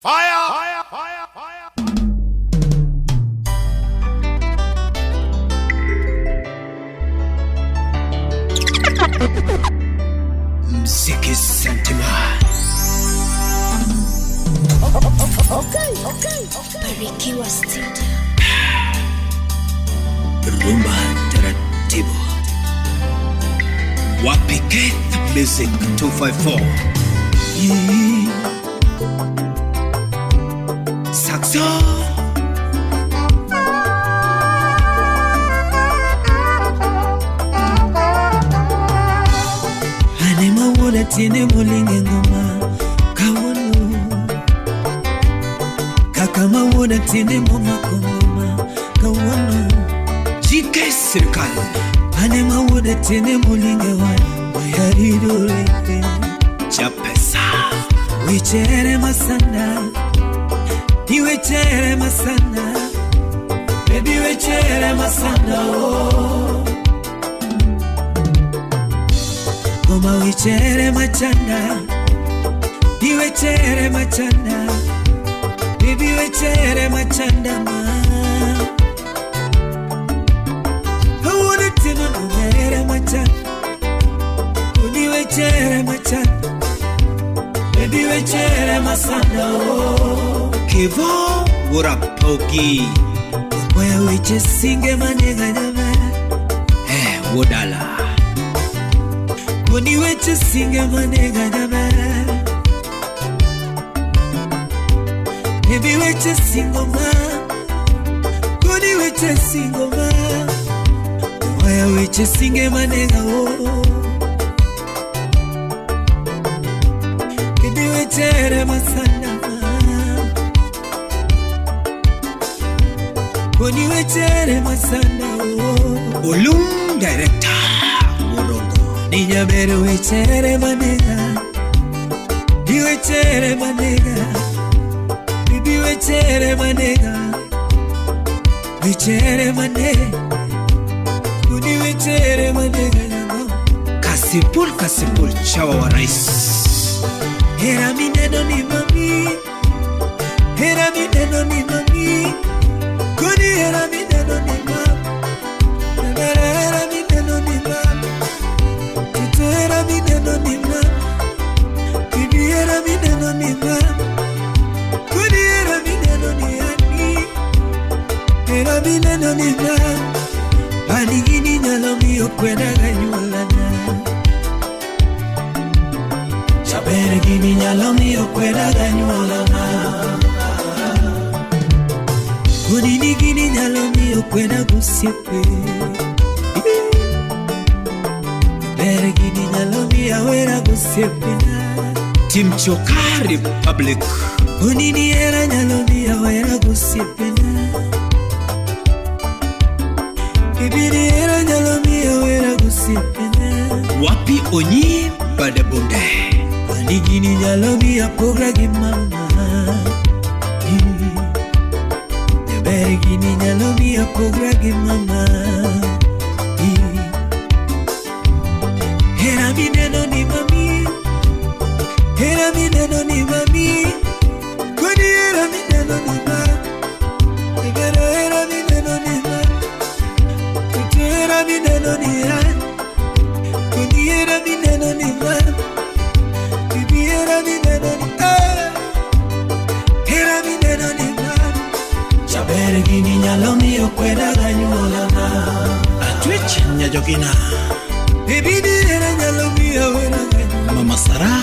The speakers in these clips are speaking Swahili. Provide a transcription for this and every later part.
Fire! Fire! Fire! Fire! Mziki Sentima. Okay. Barikiwa Studio. Rumba taratibu. Wapi Keith Music 254. Saxo. Anema woda tine mulinge ngoma kawono. Kakama woda tine moma kongoma kawono. JK Sirkal. Anema woda tine mulinge wayarido Chapesa. Wichere masanda. Iwechere masanda. Baby wechere masanda oh. Goma wichere machanda. Iwechere machanda. Baby wechere machanda ma. I wanna tino wechere machanda. Uni wechere machanda. Baby wechere masanda oh. Kevo Wurapoki. Where we just sing a manega jama. Wodala. When you wait to sing a manega jama. Maybe we just sing a man. When you wait to sing a man. Where we just sing a manega oh. Maybe we tere masanda. Koni wechere masanda oh. Olum director Morongo. Ninya beru wechere manega. Di wechere manega. Bibi wechere manega. Wechere manega. Koni wechere manega. Kasipul chawa wa rais. Hera mineno ni mami. Hera mineno ni mami. Kuni era mi neno ni mam. Era mi neno ni mam. Tito era mi neno ni mam. Bibi era mi neno ni mam. Kuni era mi neno ni ani. Era mi neno ni mam. Ani gini nyalo mi okweda ganyualana. Chabere gini nyalo mi okweda ganyualana. Unini gini nyalo miyo kwena gusiepe. Bere gini nyalo miyo wera gusiepe na. Team Chokari Public. Unini era nyalo miyo wera gusiepe na. Bibini era nyalo miyo wera gusiepe na. Wapi onyi badabunde. Ani gini nyalo miyo pogra gimama. Bergini nyalo miyo pogra gi mama. Hera mi neno ni mami. Hera mi neno ni mami. Kuni hera mi neno ni mami. Egera hera mi neno ni mami. Kutu hera mi neno ni mami. Kuni hera mi neno ni mami. Bibi hera mi neno ni mami. Hera mi neno ni mami. Chabere gini nyalo miyo kweda ganyuolana. Atwich nyajogina. Baby nira nyalo miyo wena ganyuolana. Mama Sarah.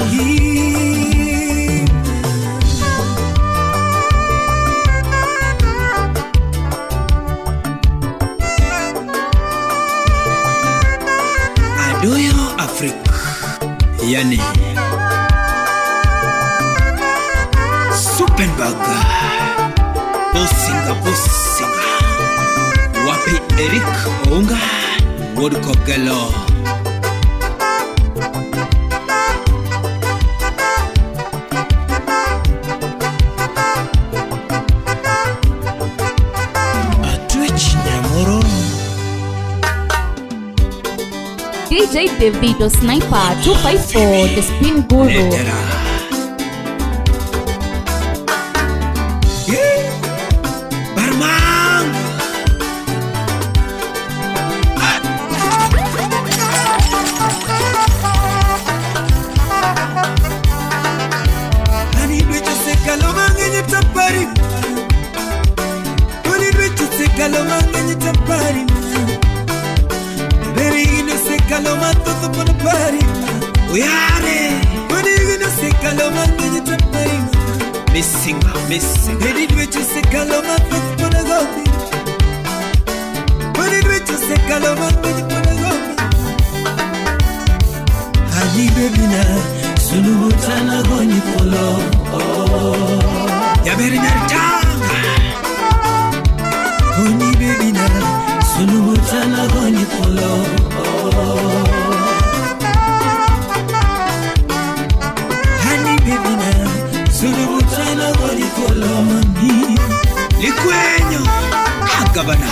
Adoyo Afrika. Yani Suppenberg. Bosinga. Wapi Eric Onga. Woodcock Gallo. Atwich Nyamoro. DJ Davido Sniper 254 The Spin Guru. kaloma ngani tapari Beri no se kaloma todo por pari Uyare Beri no se kaloma ngani tapari Missing Beri no se kaloma todo por gobi Beri no se kaloma ngani por gobi Ali bebina sunu mutana goni polo Ya beri nartanga Goni bebina sunu mutana goni polo Hani bebina sunu mutana goni polo mami Likwenyo agabana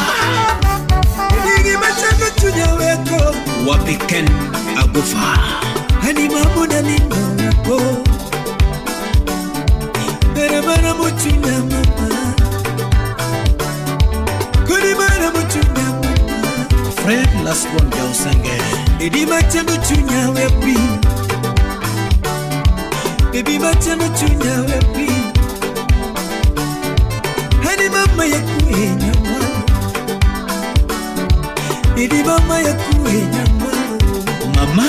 Nigi machano chunya weko Wapiken agufa Hani mamuna nino wako Beramana muchuna mama Kuri mana muchuna mama Fred last one girl sange Edi machano chunya wepi Baby machano chunya wepi Hani mama ya kuenya mama Edi mama ya kuenya mama Mama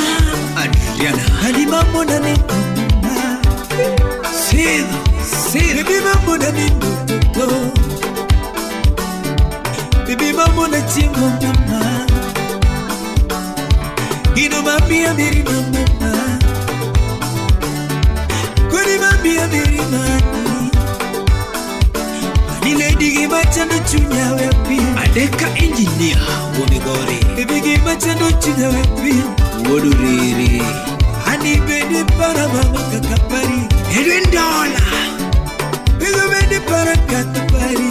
Adriana Hani mama na nino mama Sida Baby mama na nino toto Baby mama na chingo mama Ino mami ya miri mama Kuni mami ya miri mami Ani lady gimachano chunya wepi Adeka engineer Wonigori Baby gimachano chunya wepi Woduriri Ani bedi para mama kakapari $1 Bigo bedi para kakapari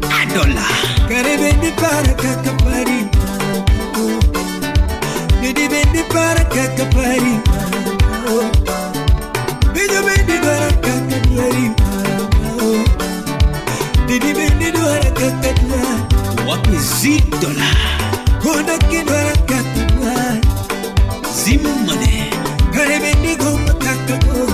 $1 Kare bedi para kakapari Bedi bedi para kakapari Bigo bedi para kakapari Bedi bedi para kakapari Wapi $1 Kona kinwara kakapari Zimumane Kare bendi go patakago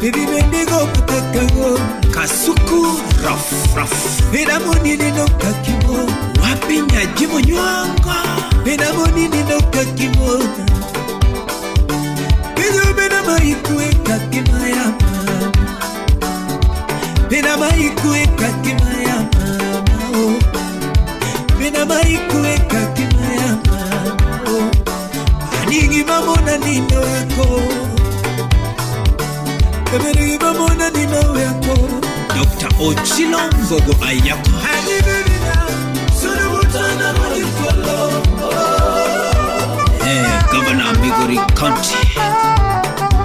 Baby bendi go patakago Kasuku raf Bena moni nino kakimo Wapi nyajimo nyonga Bena moni nino kakimo Bena maikue kakimaya mama Bena maikue kakimaya mama Bena maikue kakimaya mama Nigi mamona nino yako Nigi mamona nino yako Dr. Ochilo Mvogo Ayako Hani bebina Sunu mutana mwikolo Governor Migori County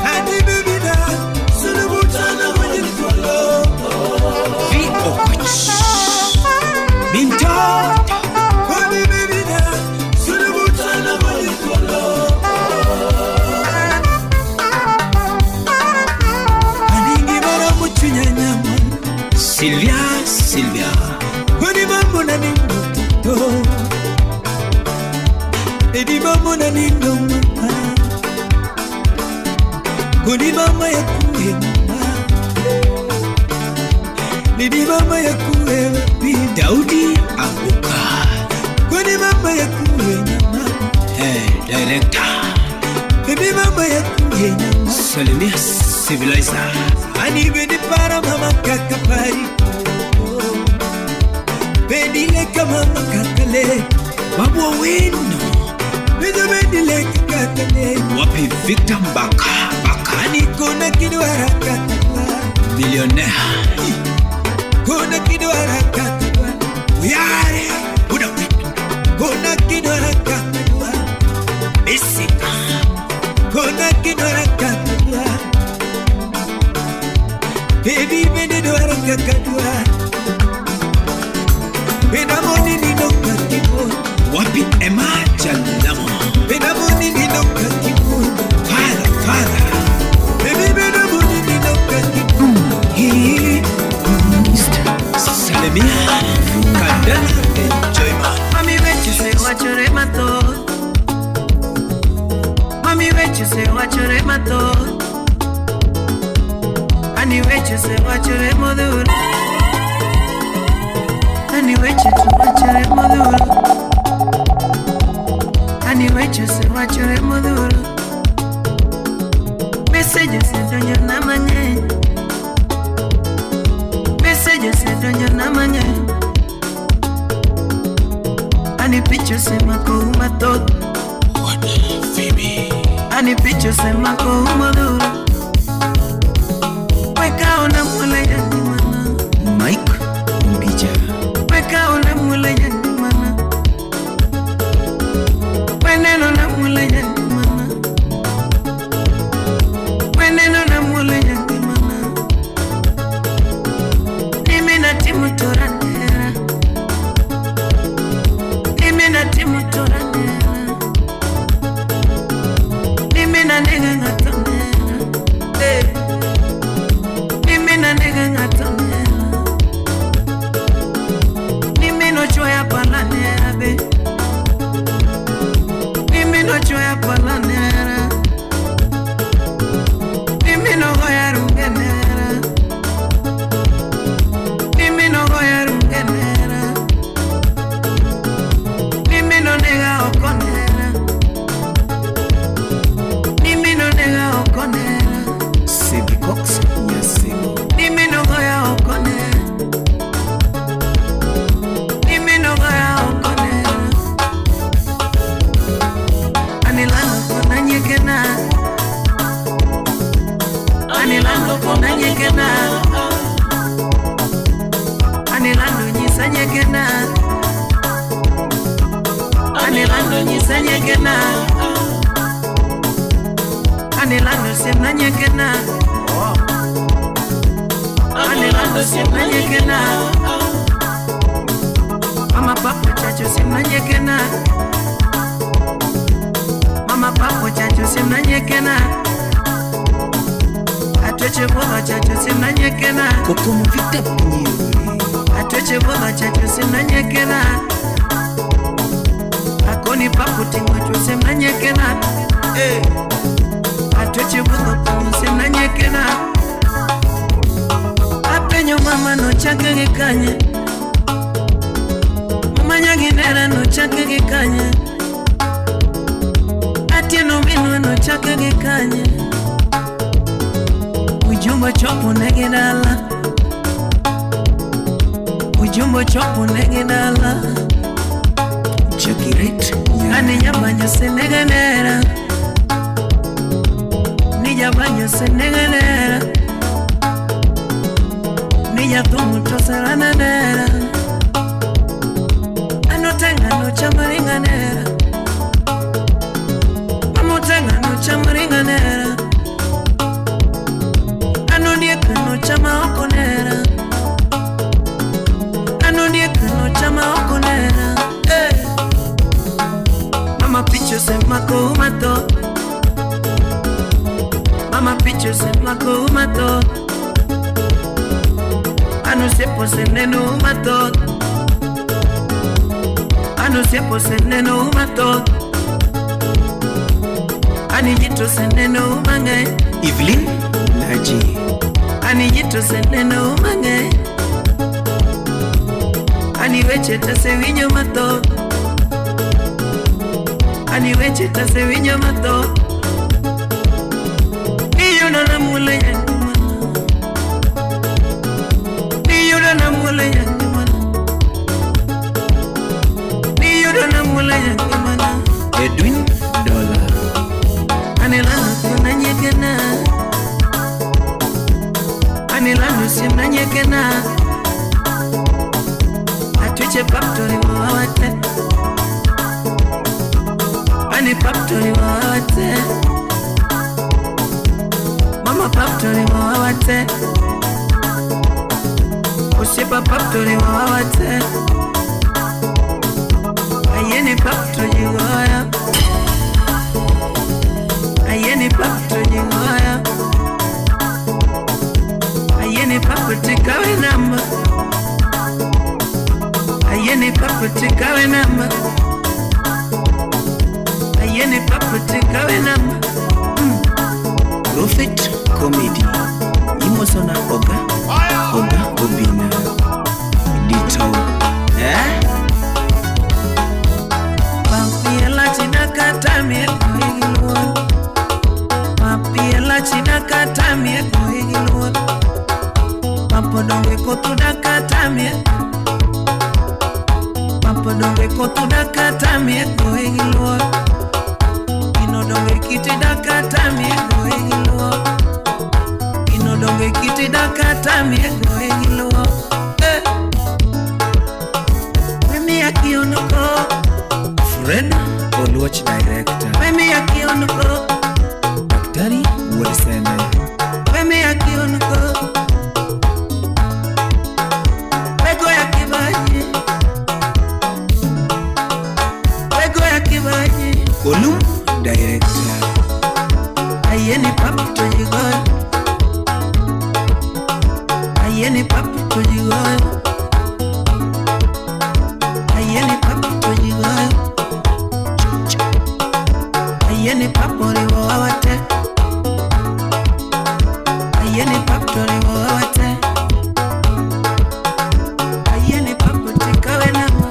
Hani bebina Sunu mutana mwikolo V.O. Koch Minto Hani bebina Sunu mutana mwikolo Sylvia Kuni mambo na nindo toto Baby mambo na nindo mama Kuni mama ya kuwe mama Baby mama ya kuwe wapi Daudi Abuka Kuni mama ya kuwe mama Director Baby mama ya kuwe mama Salimia Civilizer Ani bedi para mama kakapari Bedi leka mama kakale Wabwa wino Bedi leka kakale Wapi Victor Mbaka Ani kona kidwara kakapa Millionaire Kona kidwara kakapa Uyare Uda wino Kona kidwara kakapa Mesika Kona kidwara kakapa Baby bende dwara kakadwa Benda moni nino kakimo Wapi ema jalamo Benda moni nino kakimo Father Baby benda moni nino kakimo Salemia Kandana enjoyment Mami vechu se wachore mato Mami vechu se wachore mato Ani vechu se wachore modur Ani weche tu wachore modhuro, ani weche se wachore modhuro. Message se donjo na mang'eny, message se donjo na mang'eny. Ani picho se mako mathoth, ani picho se mako modhuro. Weka ona mula yangi mana Mike Mbija. Weka ona mula yangi mana, weneno na mula yangi mana, weneno na mula yangi mana. Nimi na timu toranera, nimi na timu toranera, nimi na nega ngatonera, nimi na nega ngatonera, nimi no choya palanera be, nimi no choya palanera, nimi no goya rungenera, nimi no goya rungenera, nimi no nega okonera, nimi no nega okonera, Sebi Cox Nyasego. nimi no goya okonera, nimi no goya okonera. Anilano kona nyekena, anilano kona nyekena, anilano nyisa nyekena, anilano nyisa nyekena, anilano semna nyekena, anilano semna nyekena. Mama papa chacho semna nyekena, mama papa chacho semna nyekena, atoche boga chacho semna nyekena, Kokomo Victor Pinyewe. atoche boga chacho semna nyekena, akoni papu tingo chacho semna nyekena, atoche boga papu semna nyekena. Apenyo mama no chake gikanye, mama nyaginera no chake gikanye, atieno minwe no chake gikanye. Ujumbo chopo negidala, ujumbo chopo negidala. Jagiret Ani nyabanyo se negenera, ni nyabanyo se negenera, ni nyathumu toserananera, anotenga no chamaringanera, amotenga no chamaringanera, anodieka no chama okonera, anodieka no chama okonera. Mama picho se mako mato, mama picho se mako mato, anu sepo se neno mato, anu sepo se neno mato, ani jito se neno mange, Evelyn Laji. ani jito se neno mange, ani weche ta se winyo mato, ani weche ta se winyo mato. Niyo na mule yangu mana, niyo na mule yangu mana, niyo na mule yangu mana. Edwin Dollar. Anilano kuna nyekena, anilano simna nyekena, atuche paptori mawate, ani paptori mawate, mama paptori mawate, usipa paptori mawate, ayeni paptori goya, ayeni paptori goya, ayeni paptori kawe namba, ayeni paptori kawe namba, ayeni paptori kawe namba. Prophet Comedy. Imosona Oga. Oga Obina. Dito. Papodonge koto dakatamie. Papodonge koto dakatamie going low. Inodonge kiti dakatamie going low. Inodonge kiti dakatamie going low. Mimi akionoko Friend or watch director. Mimi akionoko Daktari walisema. Mimi akionoko Wego ya kibaji. Wego ya kibaji. Kolum director. Ayeni papu tojigoy. Ayeni papu tojigoy. Ayeni papu tojigoy. Ayeni papu riwawate. Ayeni papu riwawate. Ayeni papu tikawe nama.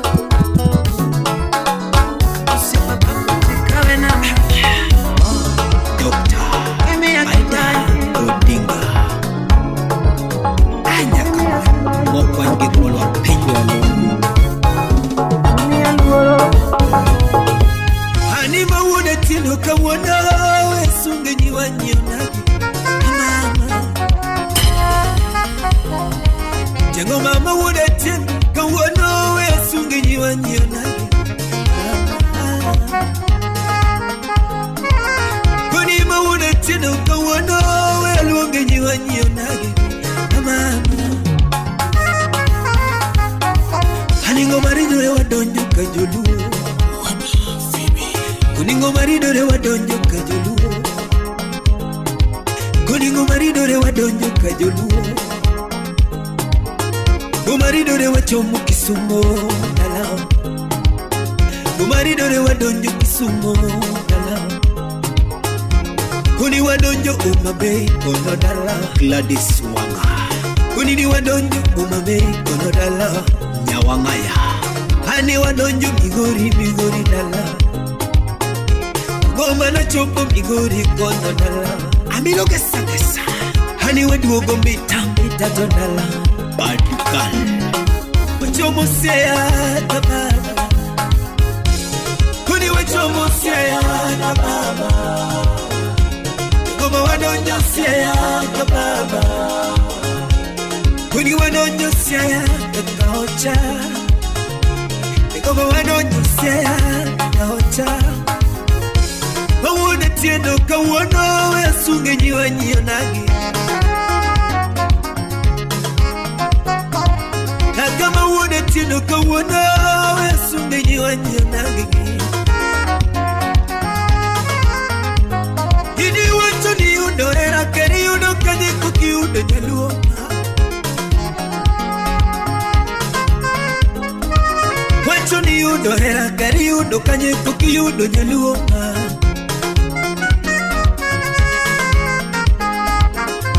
Usipa papu tikawe nama. Doctor Mimi ya kibaji. Odinga. Anya kama mokwange kolwa penyo alone. Hani mawone tino kawana wesunge nyiwanyonagi. Mama Jango mama wone tino kawana wesunge nyiwanyonagi. Kuni mawone tino kawana welunge nyiwanyonagi. Mama Haningo marido rewa donjo kajoluo. Kuningo marido rewa donjo kajoluo. Kuningo marido rewa donjo kajoluo. Gumarido rewa chomo Kisumo dalao. Gumarido rewa donjo Kisumo dalao. Kuni wadonjo Umabei kono dala. Gladys Wanga. Kuni wadonjo Umabei kono dala. Nyawangaya. Hani wadonjo Migori dala. Goma na chopo Migori kono dala. Amilo gesa. Hani waduogo mbita to dala. Bad girl. Wachomo seya na baba. Kuni wachomo seya na baba. Goma wadonjo seya na baba. Kuni wadonjo seya na kaocha. Goma wadonjo seya na kaocha. Mawone tiendo kawana wesunge nyiwanyonagi. Kama wone tiendo kawana wesunge nyiwanyonagi. Ini wacho ni udo era keri udo kanye kuki udo nyaluo. Wacho ni udo era keri udo kanye kuki udo nyaluo.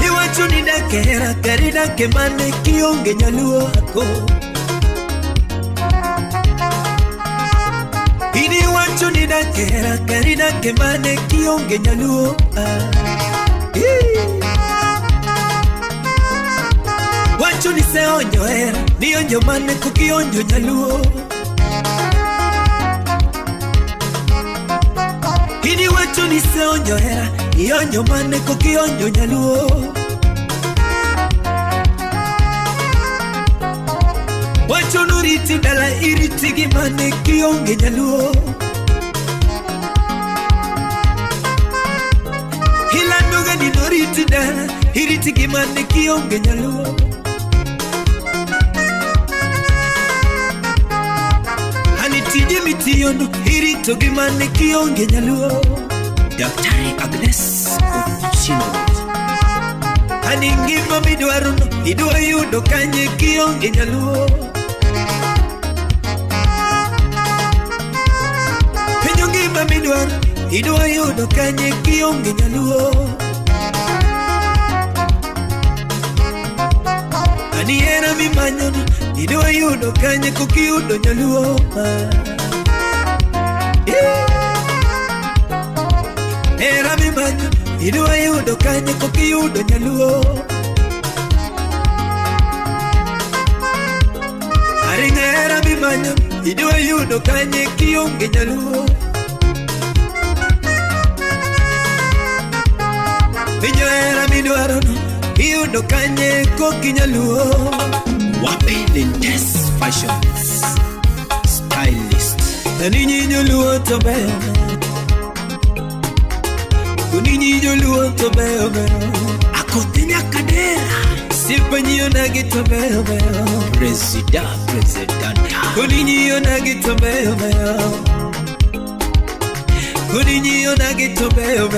Iwacho ni dake era keri dake mane kionge nyaluo ako. Ini wacho ni dake era keri dake mane kionge nyaluo. Wacho ni se onyo era ni onyo mane kukionjo nyaluo. Ini wacho ni se onyo era ni onyo mane kukionjo nyaluo. Wacho nuriti dala iriti gimane kionge nyaluo. Hilandoga ni nuriti dala iriti gimane kionge nyaluo. Hanitije mitiyono irito gimane kionge nyaluo. Daktari Agnes Ochino. Haningima midwaruno idwa yudo kanye kionge nyaluo. Penyo ngima midwaruno idwa yudo kanye kionge nyaluo. Aniera mimanyono idwa yudo kanye kukiyudo nyaluo. Era mimanyono idwa yudo kanye kukiyudo nyaluo. manyo idwa yudo kanye kionge nyaluo. Pinyo era midwaro no iyudo kanye koki nyaluo. Wapi Lintes Fashions Stylist Naninyi nyoluo to beyo Kuninyi nyoluo to beyo Akotinya kadera Sipanyi yonagi to beyo President Kuninyi yonagi to beyo Kuninyi yonagi to beyo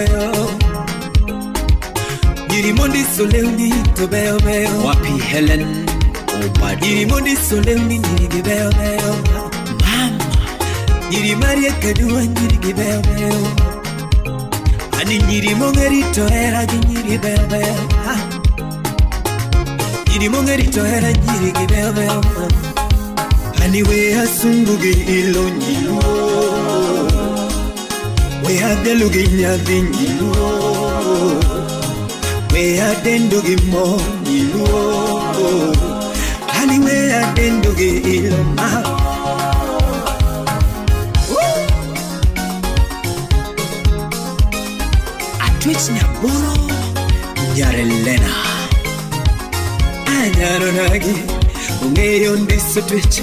Nyirimondi soleuni to beyo Wapi Helen Nyirimondi soleuni nyirige beyo Mama Nyiri Maria Kadua nyirige beyo Ani nyiri mongerito era nyirige beyo Nyiri mongerito era nyirige beyo Ani we asunguge ilo nyilo We adeluge nyadi nyilo We adenduge mo nyilo Anyway, I didn't do it alone. I twitch Naboro, Yarelena. Ayaronagi, Unge on this twitch.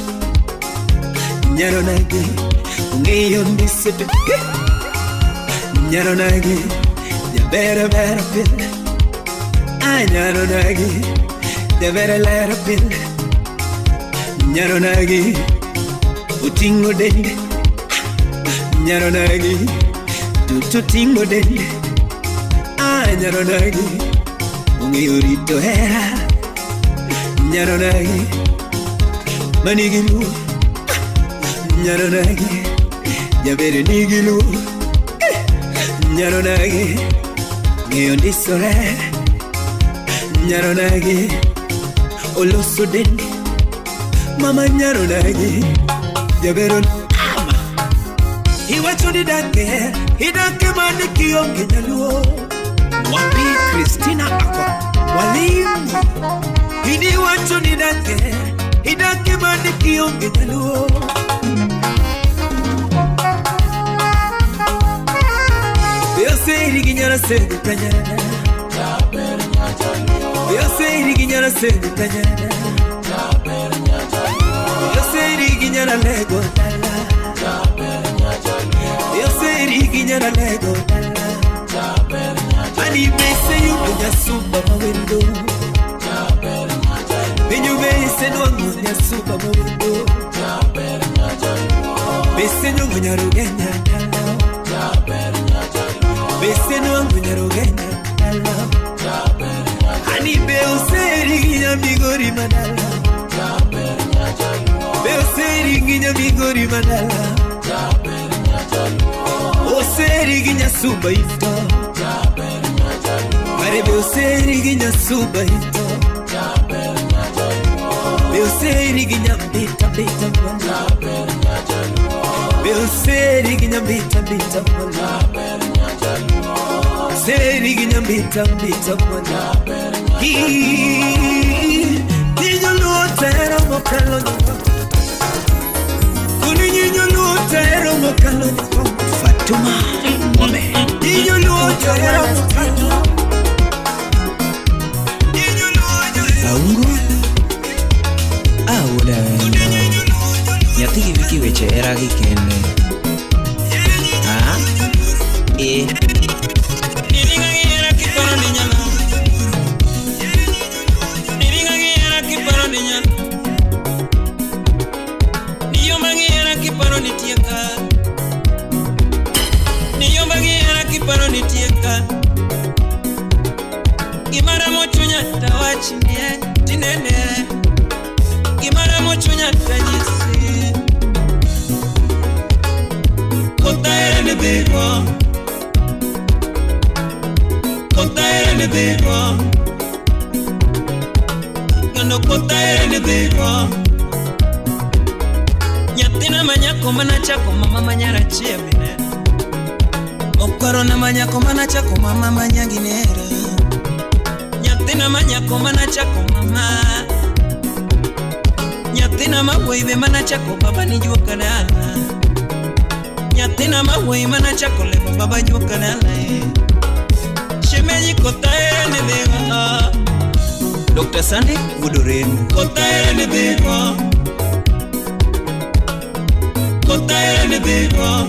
Yaronagi, Unge on this twitch. Yaronagi, you better feel. Ayaronagi, you better let up feel. Nyaronagi utingo dende Nyaronagi tutingo dende Nyaronagi ungiurito hera Nyaronagi manigilu Nyaronagi jabere nigilu Nyaronagi ngeyondisore Nyaronagi oloso dende Mama Nyaronagi, Javeron Ama. He went to the dake, he dake mani kionge nyaluo. Wapi Christina Ako, Walimu. He went to the dake, he dake mani kionge nyaluo. Yo say riginyara se kanyana. Yo say riginyara se kanyana. Yo say riginyara lego dala. Yo say riginyara lego dala. Ani bese you kunya super window. When you bese no kunya super window. Bese no kunya rugenya dala. Bese no kunya rugenya dala. Ani bese riginya migori madala. Bese riginya migori madala. Bese riginya super ito. Mare bese riginya super ito. Bese riginya bita wala. Bese riginya bita wala. Bese riginya bita wala. Niño lutero mokalo nyoko. Niño lutero mokalo nyoko. Fatuma Mome. Niño lutero mokalo. Niño lutero. Aungo. Ahora. Nyati wiki weche era gikene. Ah? Eh. Gimara mochunya tawachinie tinene. Gimara mochunya tajisi. Kotaere ne bego. Kotaere ne bego. Kando kotaere ne bego. Nyatina manyako mana chako mama manyara chiemine. Okoro na manyako mana chako mama manyanginera. Nyatina manyako mana chako mama. Nyathina mawuoyi mana chako baba ni juoka dala. Nyathina mawuoyi mana chako lebo baba juoka dala. Shemeji kotaere ni dhigo. Dr. Sunday Udorenu kotaere ni dhigo. Kotaere ni dhigo.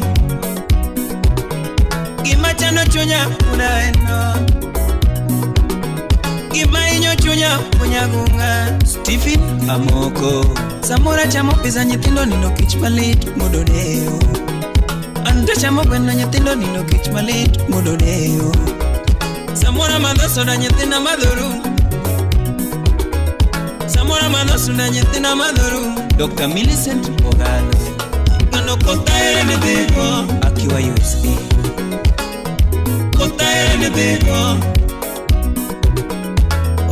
Gima chano chunya unaeno. Gima inyo chunya kunyagunga. Stephen Amoko Samora chamo pesa nyithindo nindo kich malit mododeo. Ante chamo gweno nyithindo nindo kich malit mododeo. Samora madho soda nyithindo madhoru. Samora madho soda nyithindo madhoru. Dr. Millicent Ogalo Kano kotaere ni dhigo. Akiwa USA kotaere ni dhigo.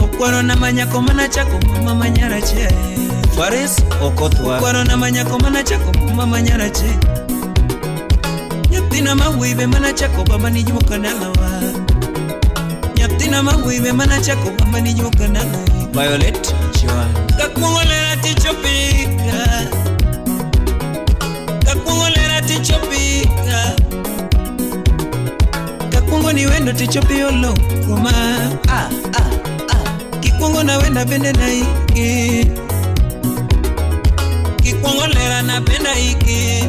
Okwaro na manyako mana chako mama manyarache. Faris Okothwa Okwaro na manyako mana chako mama manyarache. Nyathina mawuoyi mana chako baba ni juoka dalawa. Nyathina mawuoyi mana chako baba ni juoka dalawa. Violet Joan Kakwongo lera tichopika. Kakwongo lera tichopika. Kakwongo ni wendo tichopiolo kuma. Kikwongo na wenda bende na iki. Kikwongo lera na benda iki.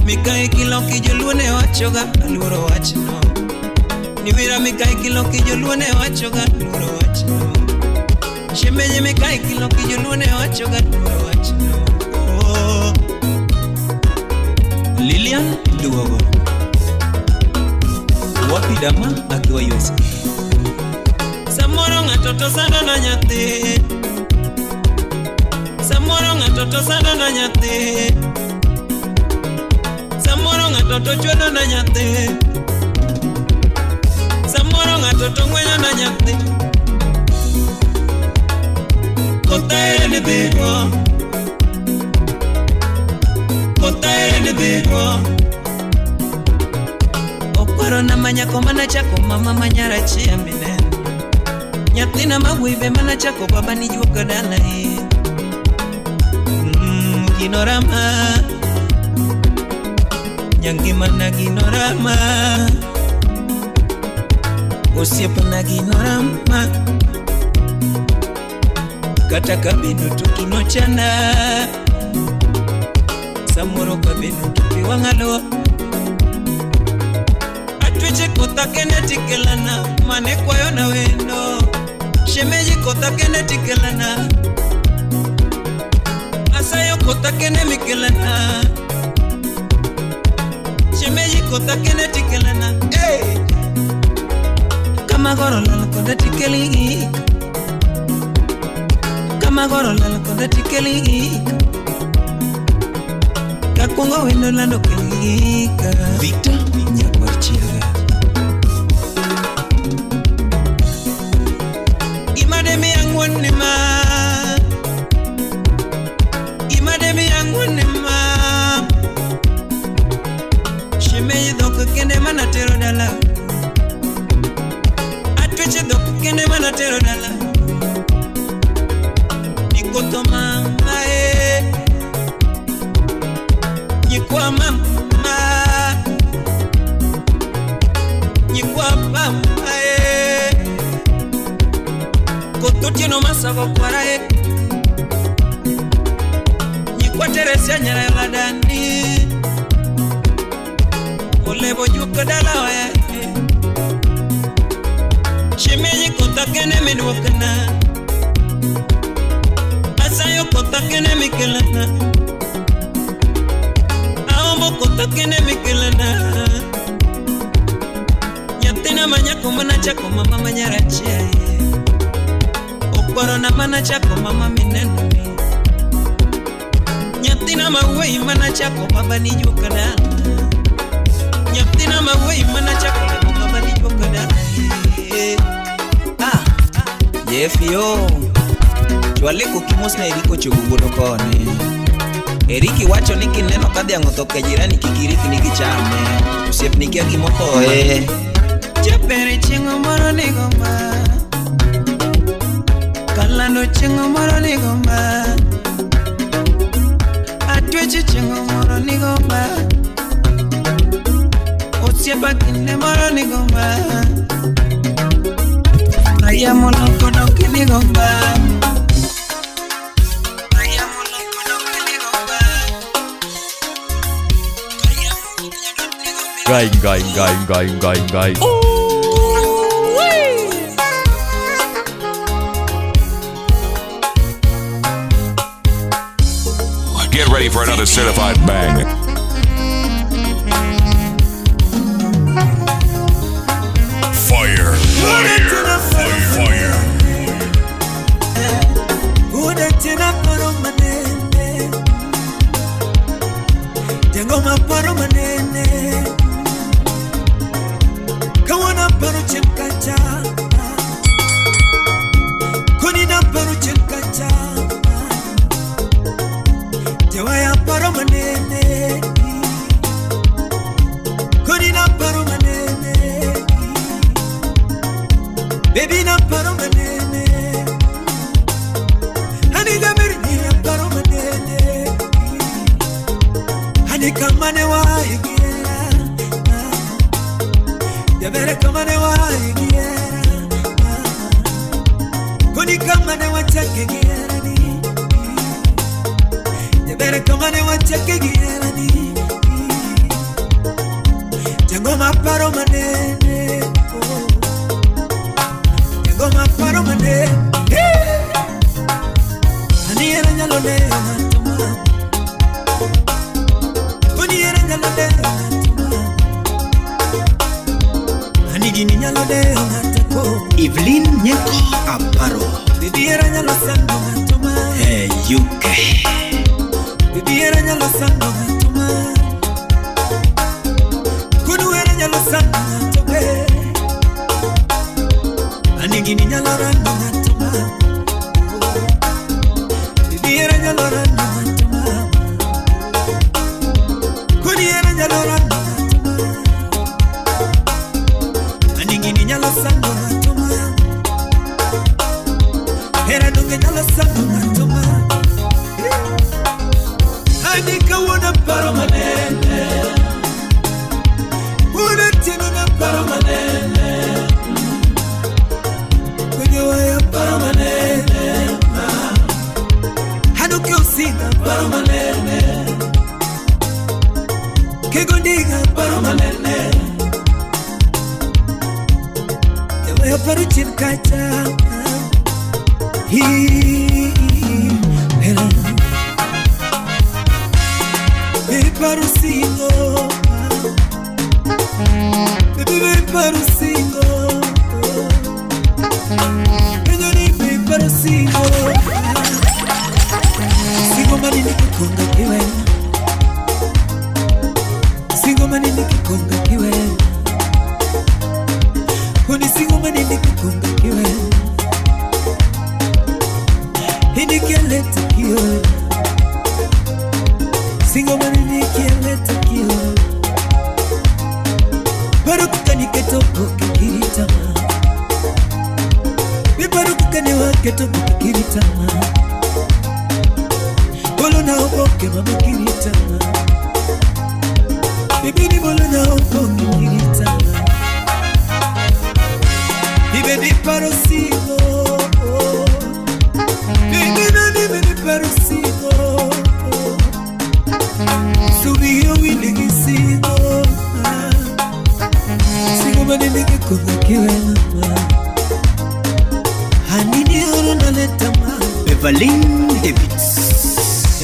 Mikai kilo kijoluone wachoga aluoro wachno. Niwira mikai kilo kijoluone wachoga aluoro wachno. Shemeji mikai kilo kijoluone wachoga aluoro wachno. Oh. Lilian Duogo Wapidama akiwa USA. Samoro ngatoto sana na nyathi. Samoro ngatoto sana na nyathi. Samoro ngatoto chwedo na nyathi. Samoro ngatoto ngwenya na nyathi. Kotaere ni dhigo. Kotaere ni dhigo. Okwaro na manyako mana chako mama manyarache amine. Nyathina mawuoyi mana chako baba ni juoka dala. Ginorama Nyangima na ginorama. Osiepa na ginorama. Kata kabino tukino chana. Samoro kabino tuki wangalo. Atweche kota kene tikelana. Mane kwayo na wendo. Shemeji kota kene tikelana. Asayo kota kene mikelana. Shemeji kota kene tikelana. Hey! Kama goro lala kota tikeli. Kama goro lala kota tikeli. Kakwongo wendo lando kelika. Victor Nyakwarchiaga Imademi yangu nima. Imademi yangu nima. Shemeji doko kende mana tero dala. Atweche doko kende mana tero dala. Nikoto mama Nyikwa mama. Nyikwa mama Kototie no masako kwarae. Nyikwa Teresia nyara yoladani. Olebo juoka dala waya. Shemeji kota kene meduokana. Asayo kota kene mikelana. Aombo kota kene mikelana. Nyathina manyako mana chako mama manyarache. Okwaro na mana chako mama mineno. Nyathina mawuoyi mana chako baba ni juoka dala. Nyathina mawuoyi mana chako lebo baba ni juoka dala. Jefio Chwaleko kimos na Eriko chogugodo kone. Eriki wacho niki neno kadhiang'o to ka jirani kikiriki niki chame. Osiep niki Chepere chingo moro nigo ma. Kala Lando chingo moro ni gomba Atweche chingo moro ni gomba Osiepa kinde moro ni gomba Ayamo loko doki ni gomba Ayamo loko doki ni gomba Gai. Get ready for another certified bang. Fire. Unatina paro manene Jango maparo manene Kawana paro chimkacha Kunina paro chimkacha Jawaya paro manene Kunina paro manene Baby na paro manene Hani gamirni paro manene Hani kamane wa igiera Yabere kamane wa igiera Kuni kamane wa chake giera ni Yabere kamane wa chake giera ni Jango maparo manene Jango maparo manene Ani era nyalo le atuma Kuni era nyalo le atuma Ani gini nyalo le atako Evelyn Nyeko Aparo. Bibi era nyalo sando atuma Hey UK. Bibi era nyalo sando atuma Kunu era nyalo sando atuma Ani gini nyalo rando atuma Bibi era nyalo rando atuma Kuni era nyalo rando atuma Ani gini nyalo sando atuma Era dunge nyalo sando atuma Ani kawana paro manene Una tino na paro manene Kwenye waya paro manene Hanu kiosina paro manene Kegondiga paro manene Yawaya paro chimkacha Hela Baby paro singo Baby paro singo Penyoni baby paro singo Singo mani nikikonga kiwe Singo mani nikikonga kiwe Kuni singo mani nikikonga kiwe Hindi kialeta kiwe Singo mani nikialeta kiwe Paro kukani ketoko kikiritama Biparo kukani wa ketoko kikiritama Bolo na oboke mama kiritama Bibini bolo na oboke kiritama Bibini paro singo Bibini paro singo Subiyo wili kisingo Singo mani nikikonga kiwe nama Hanini oro na letama Evelyn Davids.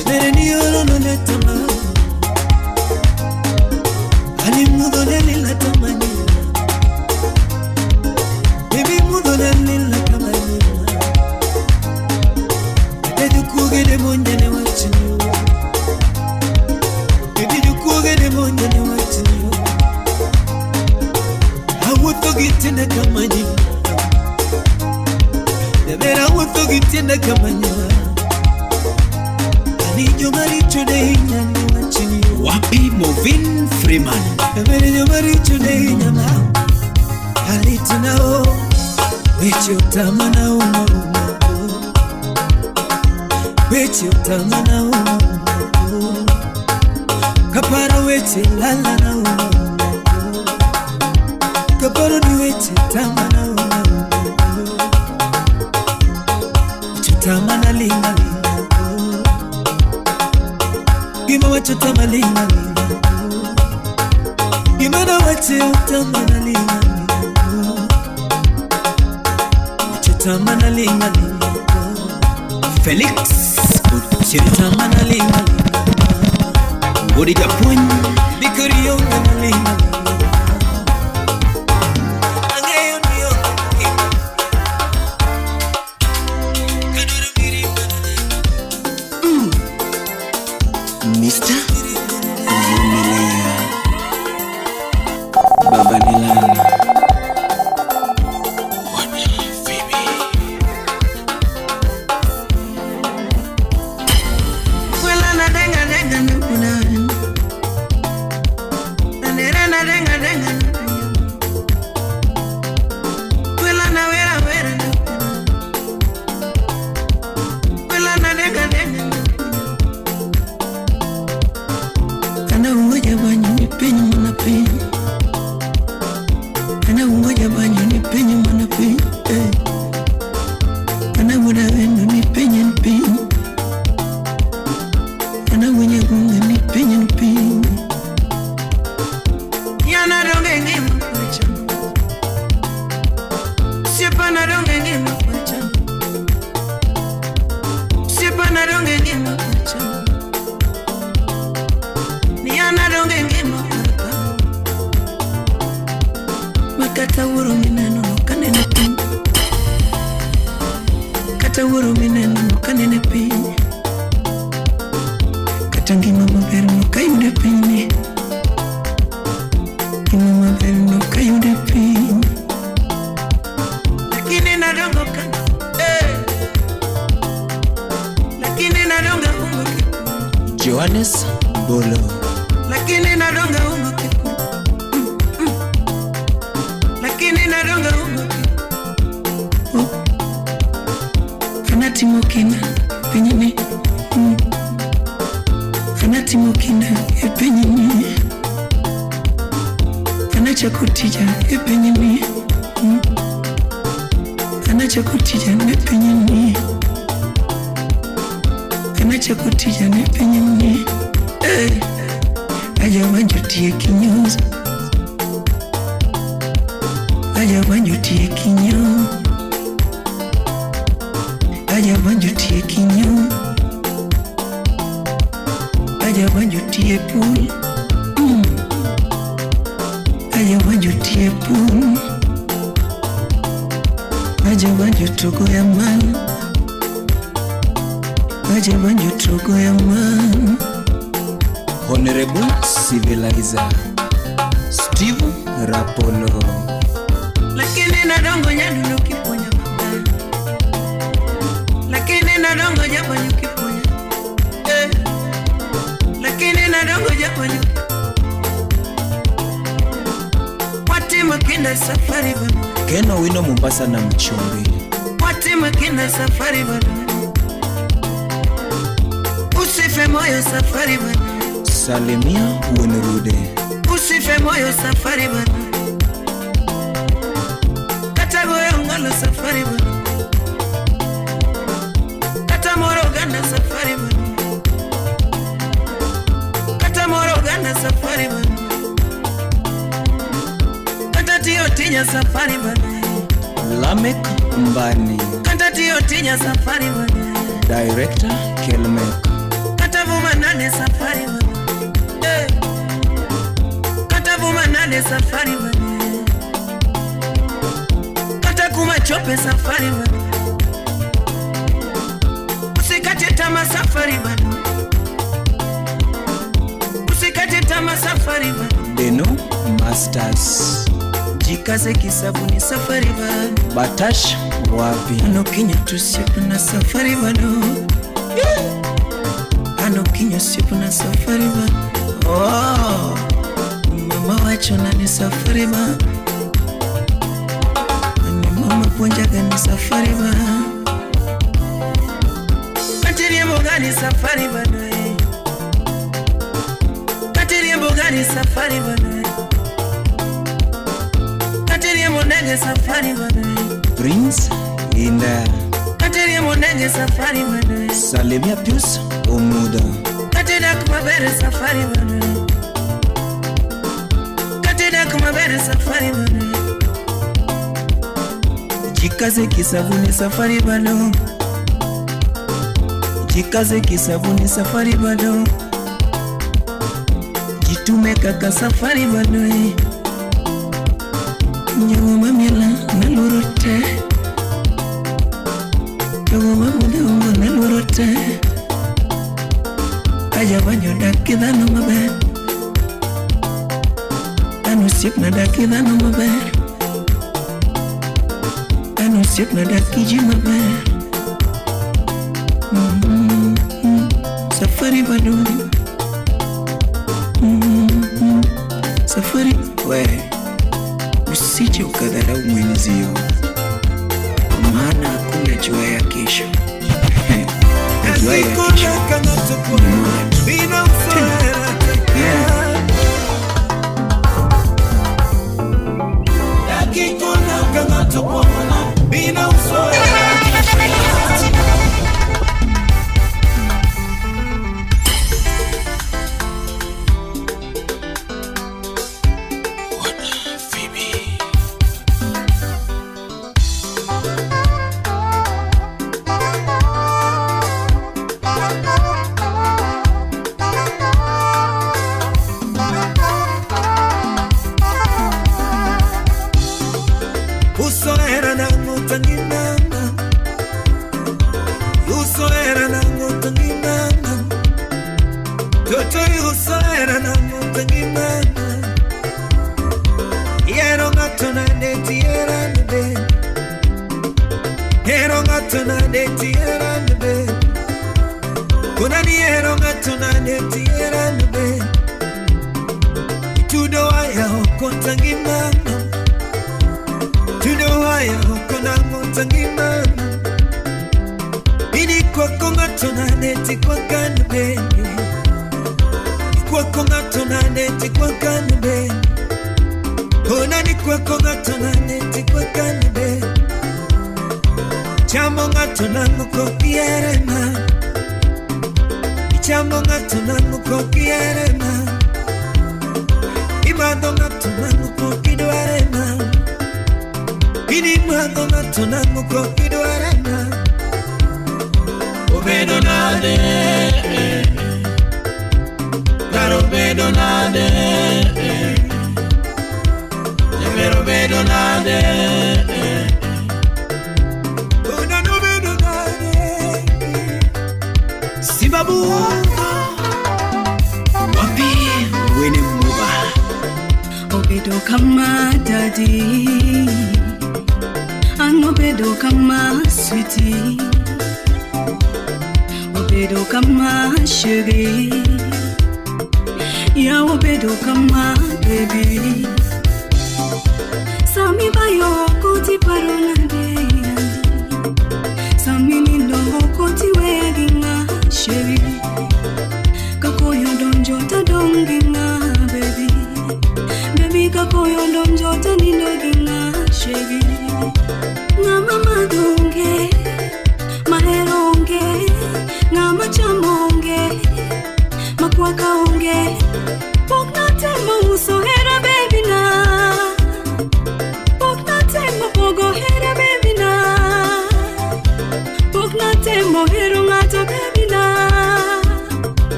Ebere ni oro na letama Hani mudo neli la tamani Baby mudo neli la tamani Baby kuge de monja ne wachini Baby kuge de monja ne wachini Hawuto gitine kamani Ebere hawuto gitine kamani Ani maricho de inyani wachini Wapi Movin Freeman. Ebere maricho de inyama Halitina o Wechi utama na umarumago weche utamana una kapara weche lala na una kapara ni weche tamana una chutamana linga gima wacho tamalinga gima na wache utamana linga chutamana linga Felix Uchitamana linga Ngodi Japon Bikurio na linga Angeyo niyo Kaduru miri Mr. Vumilia Baba Nilana Johannes Bolo Lakini nadonga ungo kiku Lakini nadonga ungo kiku Fanati mokina penyini Fanati mokina penyini Fanacha kutija penyini Fanacha kutija penyini Fanacha kutija penyini Aja wanjutie kinyozi Aja wanjutie kinyo Aja wanjutie kinyo Aja wanjutie pool Aja wanjutie pool Aja wanjutogo ya man Aja wanjutogo ya man Honorable Civilizer Steve Rapolo Lakini nadongo nyandu kiponya mama Lakini nadongo japo nyukiponya Lakini nadongo japo nyukiponya Wati makinda safari bana Keno wino Mombasa na Mchumbi Wati makinda safari bana Usife moyo safari bana Salimia Uwenurude Usife moyo safari bana Kata goyo ngalo safari bana Kata moro ganda safari bana Kata moro ganda safari bana Kata tiyo tinya safari bana Lamek Mbani Kata tiyo tinya safari bana Director Kelmek Kata vuma nane safari bana Kata vuma nane safari bana Kata kuma chope safari bana Usikate tama safari bana Usikate tama safari bana Deno Masters Jikaze kisabuni safari bana Batash wapi Ano kinya tusipu na safari bana Ano kinya sipu na safari bana Oh Mama wacho na ni safari bana Ani mama ponja gani safari bana Matiri ya moga safari bana. Katiriembo gari safari bana. Katiriembo ndege safari bana. Prince Linda. Katiriembo ndege safari bana. Salemia Pius Omuda. Katida kumabere safari bana. Katida kumabere safari bana. Jikaze kisabuni safari bano. Jikaze kisabuni safari bano. Jitume kaka safari bano. Nyawo mamila nalorote. Nyawo mamila nalorote. Aya banyo daki dano mabe. Anu sip na daki dano mabe. Anu sip na daki jima mabe. Safari bado. Safari we. Usije ukadharau mwenzio. Maana hakuna jua ya kesho. Jua ya kesho. Bina ufara. Dakikona kama topona. Bina ufara.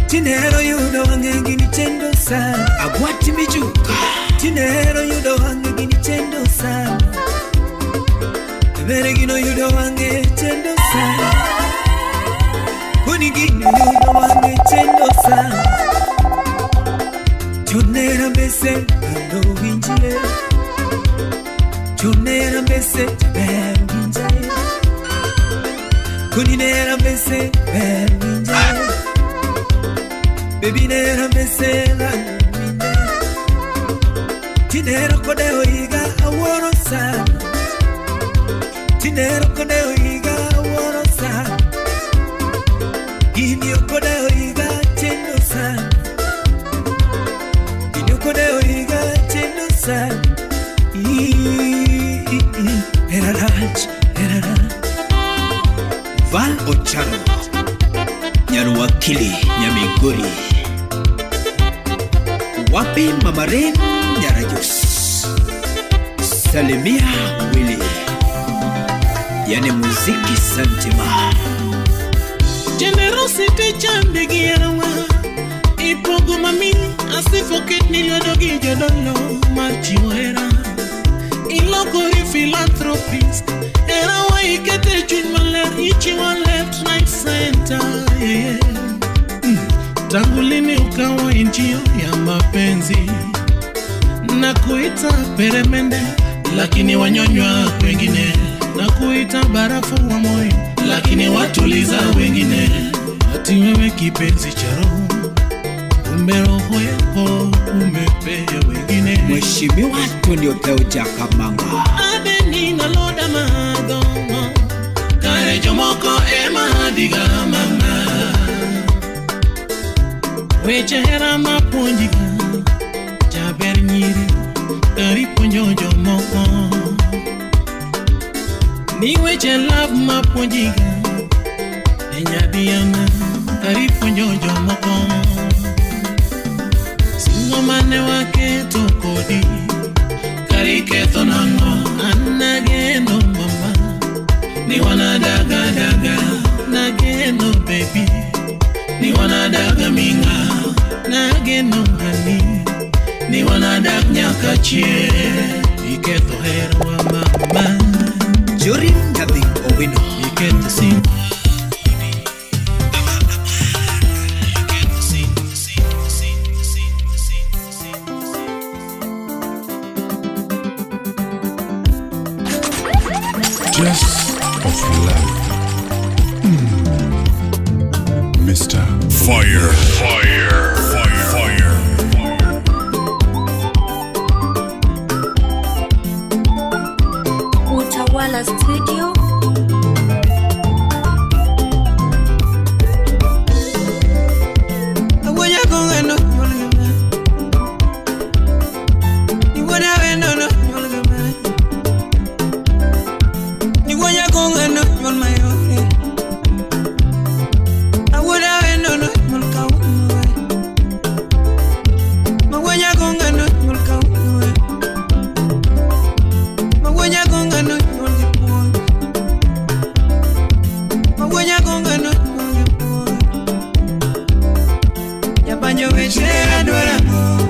Tinero yudo wange gini chendo sana. Agwati mijuka. Tinero yudo wange gini chendo sana. Beregino yudo wange chendo sa Kunigino yudo wange chendo sa Chonera bese ando winjie Chonera bese ber winjie Kuninera bese ber winjie Baby nera bese la winjie Tinero kode oiga aworo sa Tinero kode oiga aworo sa Inyo kode oiga chendo sa Inyo kode oiga chendo sa Erarach Val Ocharo Nyaruwakili Nyamiguri Wapi Mamaren Nyarajus Salimia Willy Yani muziki santima Generosity chambigi yarawa Ipogo mami Asifoket niliodogi jodolo Machiwera Iloko philanthropist Erawa ikete chunmaler Ichiwa left right center yeah. Tangulini ukawa injio ya mapenzi Na kuita peremende Lakini wanyonywa wengine Na kuita barafu wa moyo Lakini watuliza wengine Ati wewe kipenzi cha roho Kumbe roho yako umepea wengine Mheshimiwa Tony Oteoja Kamanga Adeni na loda madomo Kare jomoko ema diga mama Weche hera maponjiga Jaber nyiri Kari ponjojo moko Ni weche love maponjiga Enyadiana Kari ponjojo moko Singo mane wake tokodi Kari keto nango Anageno mama Ni wana daga daga Nageno baby Ni wana daga minga Nageno honey Ni wana daga nyakachie Iketo hero wa mama Jorin Nabing Owino Iketo sing Just of love. Mr. Fire. Fire. Fire. Fire. Utawala Studio. Awonya kongeno molgama Ni wona wendo no molgama Ni wonya kongeno mol mayore Awonya wendo no mol kawno Ma wonya kongeno mol kawno Ma wonya kongeno mol dipo Ma wonya kongeno mol dipo Ya banyo vechera dwaramo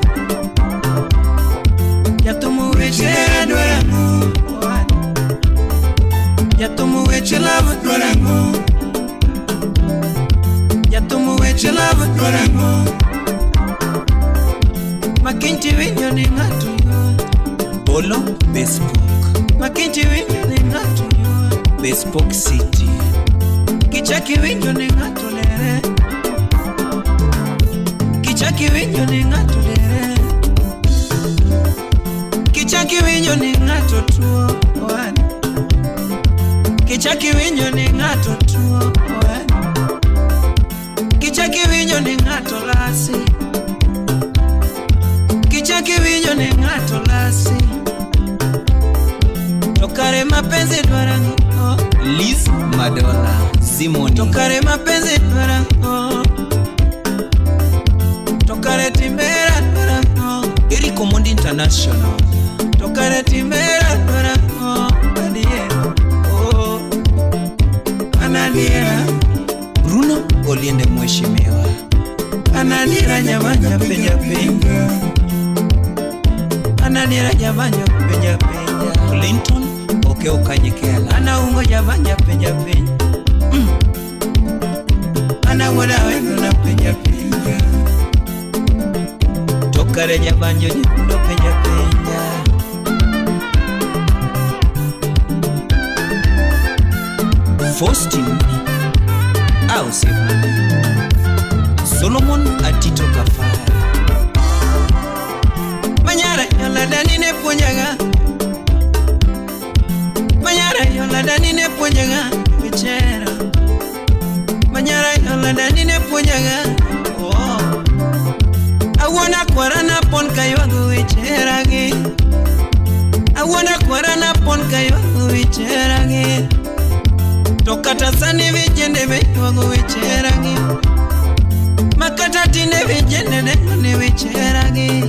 Ya tomo vechera dwaramo Ya tomo weche love dwaramo Ya tomo weche love dwaramo Makinti winyo ni ngatu yo Bolo Bespoke Makinti winyo ni ngatu yo Bespoke City Kichaki winyo ni ngatu lere Kichaki winyo ni ngatu lere Kichaki winyo ni ngatu tuo wana Kichaki winyo ni ngatu tuo wana Kichaki winyo ni ngatu lasi Kichaki winyo ni ngatu lasi Tokare mapenzi dwarango Liz Madonna Zimoni Tokare mapenzi dwarango Tokare timbera dwarango Eric Omondi International Tokare timbera dwarango Adiero Oh Ananiera Bruno Oliende Mheshimiwa Ananiera nyamanya penya penya Ananiera nyamanya penya penya Clinton keo kanyekela ana ungo jabanya penja penja ana wada wendo na penja penja tokare jabanjo nyithindo penja penja Faustin au Sefani Solomon Atito Kafara Manyara yola dani ne ponyaga Manyara yola dani ne ponyaga Bichera Manyara yola dani ne ponyaga Oh Awana kwarana pon kayo bichera ge Awana kwarana pon kayo bichera ge Tokata sani vijende vewago vicheragi Makata tine vijende ne vicheragi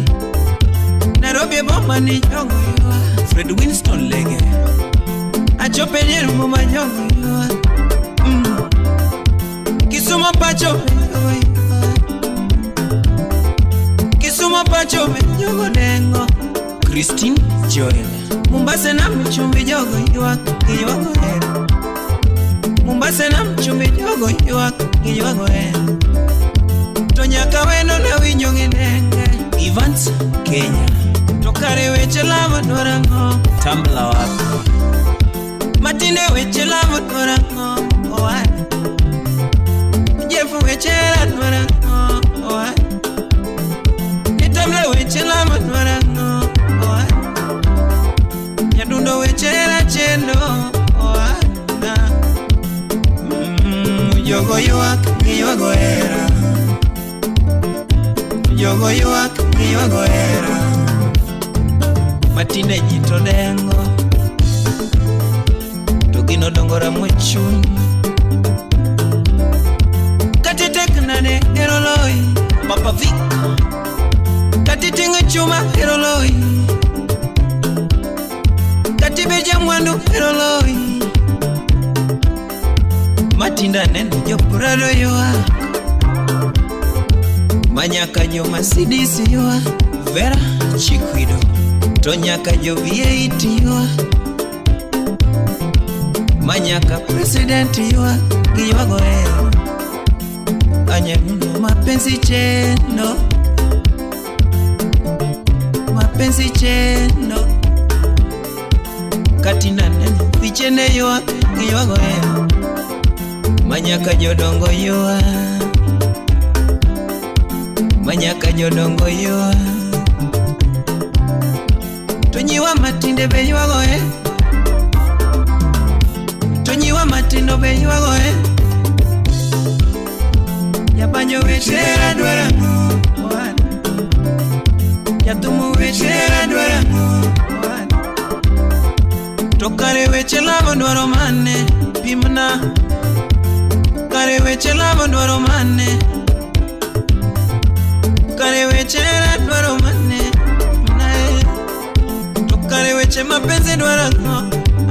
Nairobi bomba ni jongo yua Fred Winston Lege Achope jeru muma jongo yua Kisumo pacho yua Kisumo pacho jongo dengo Christine Joel Mombasa na mchumbi jongo yua Kiyogo hera Mombasa na mchumbi jogo yuwago Tonyaka weno na winyo nginenge Evans Kenya Tokare weche lava dwarango Tambla wapo Matine weche lava dwarango Owana Jefu weche la dwarango Owana Nitambla weche lava dwarango Owana Nyadundo weche la chendo Owana Yogo yuak, yogo era Yogo yuak, yogo era Matine jito dengo Togino dongora mwechun Katitek nane heroloi Papa Vic Katitinga chuma heroloi Katibeja mwandu heroloi Matinda nene Jopurado yuak Manyaka jo Mercedes yuak Vera Chikwido Tonyaka jo V8 yuak Manyaka President yuak Giwago era Anyanuno Mapenzi chendo Mapenzi chendo Katina nene Vichende yuak Giwago era Manyaka jodongo yua Manyaka jodongo yua Tonyiwa matinde be yuago Tonyiwa matindo be yuago Yabanyo wechera dwarango Yatumu wechera dwarango Tokare weche lavo dwaro mane Pimna Kare weche lavo dwaro mane Kare weche dwaro mane To kare weche mapenzi dwaro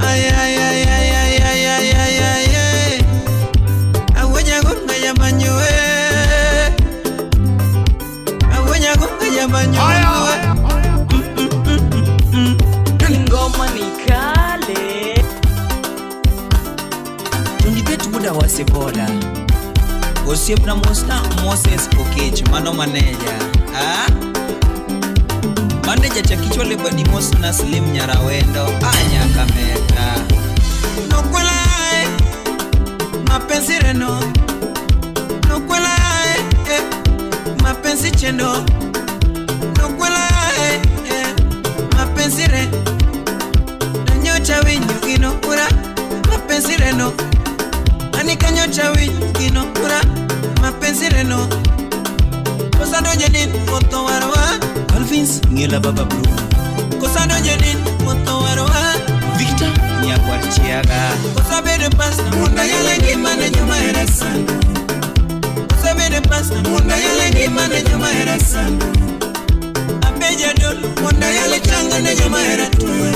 Ay ay ay ay ay ay ay ay ay ay Awenya gunga yabanyo Awenya gunga yabanyo Ngoma ni kale Tundibetu muda wa seboda Osiep na Moses Okech mano maneja Maneja chakichwa lebadimos na Slim Nyarawendo Anya kameta Nokwela mapenzi reno Nokwela mapenzi chendo Nokwela mapenzi re Nanyocha winyo kino kura mapenzi reno Anika nyocha winyo kino kura mapenzi reno Kosado jedin moto warwa Calvins Ngela Baba Blue Kosado jedin moto warwa Victor Nyakwarchiaga Kosabede pasta munda yale ngimane nyuma era sana Kosabede pasta munda yale ngimane nyuma era sana Abeja dolo munda yale changa ne nyuma era tuwe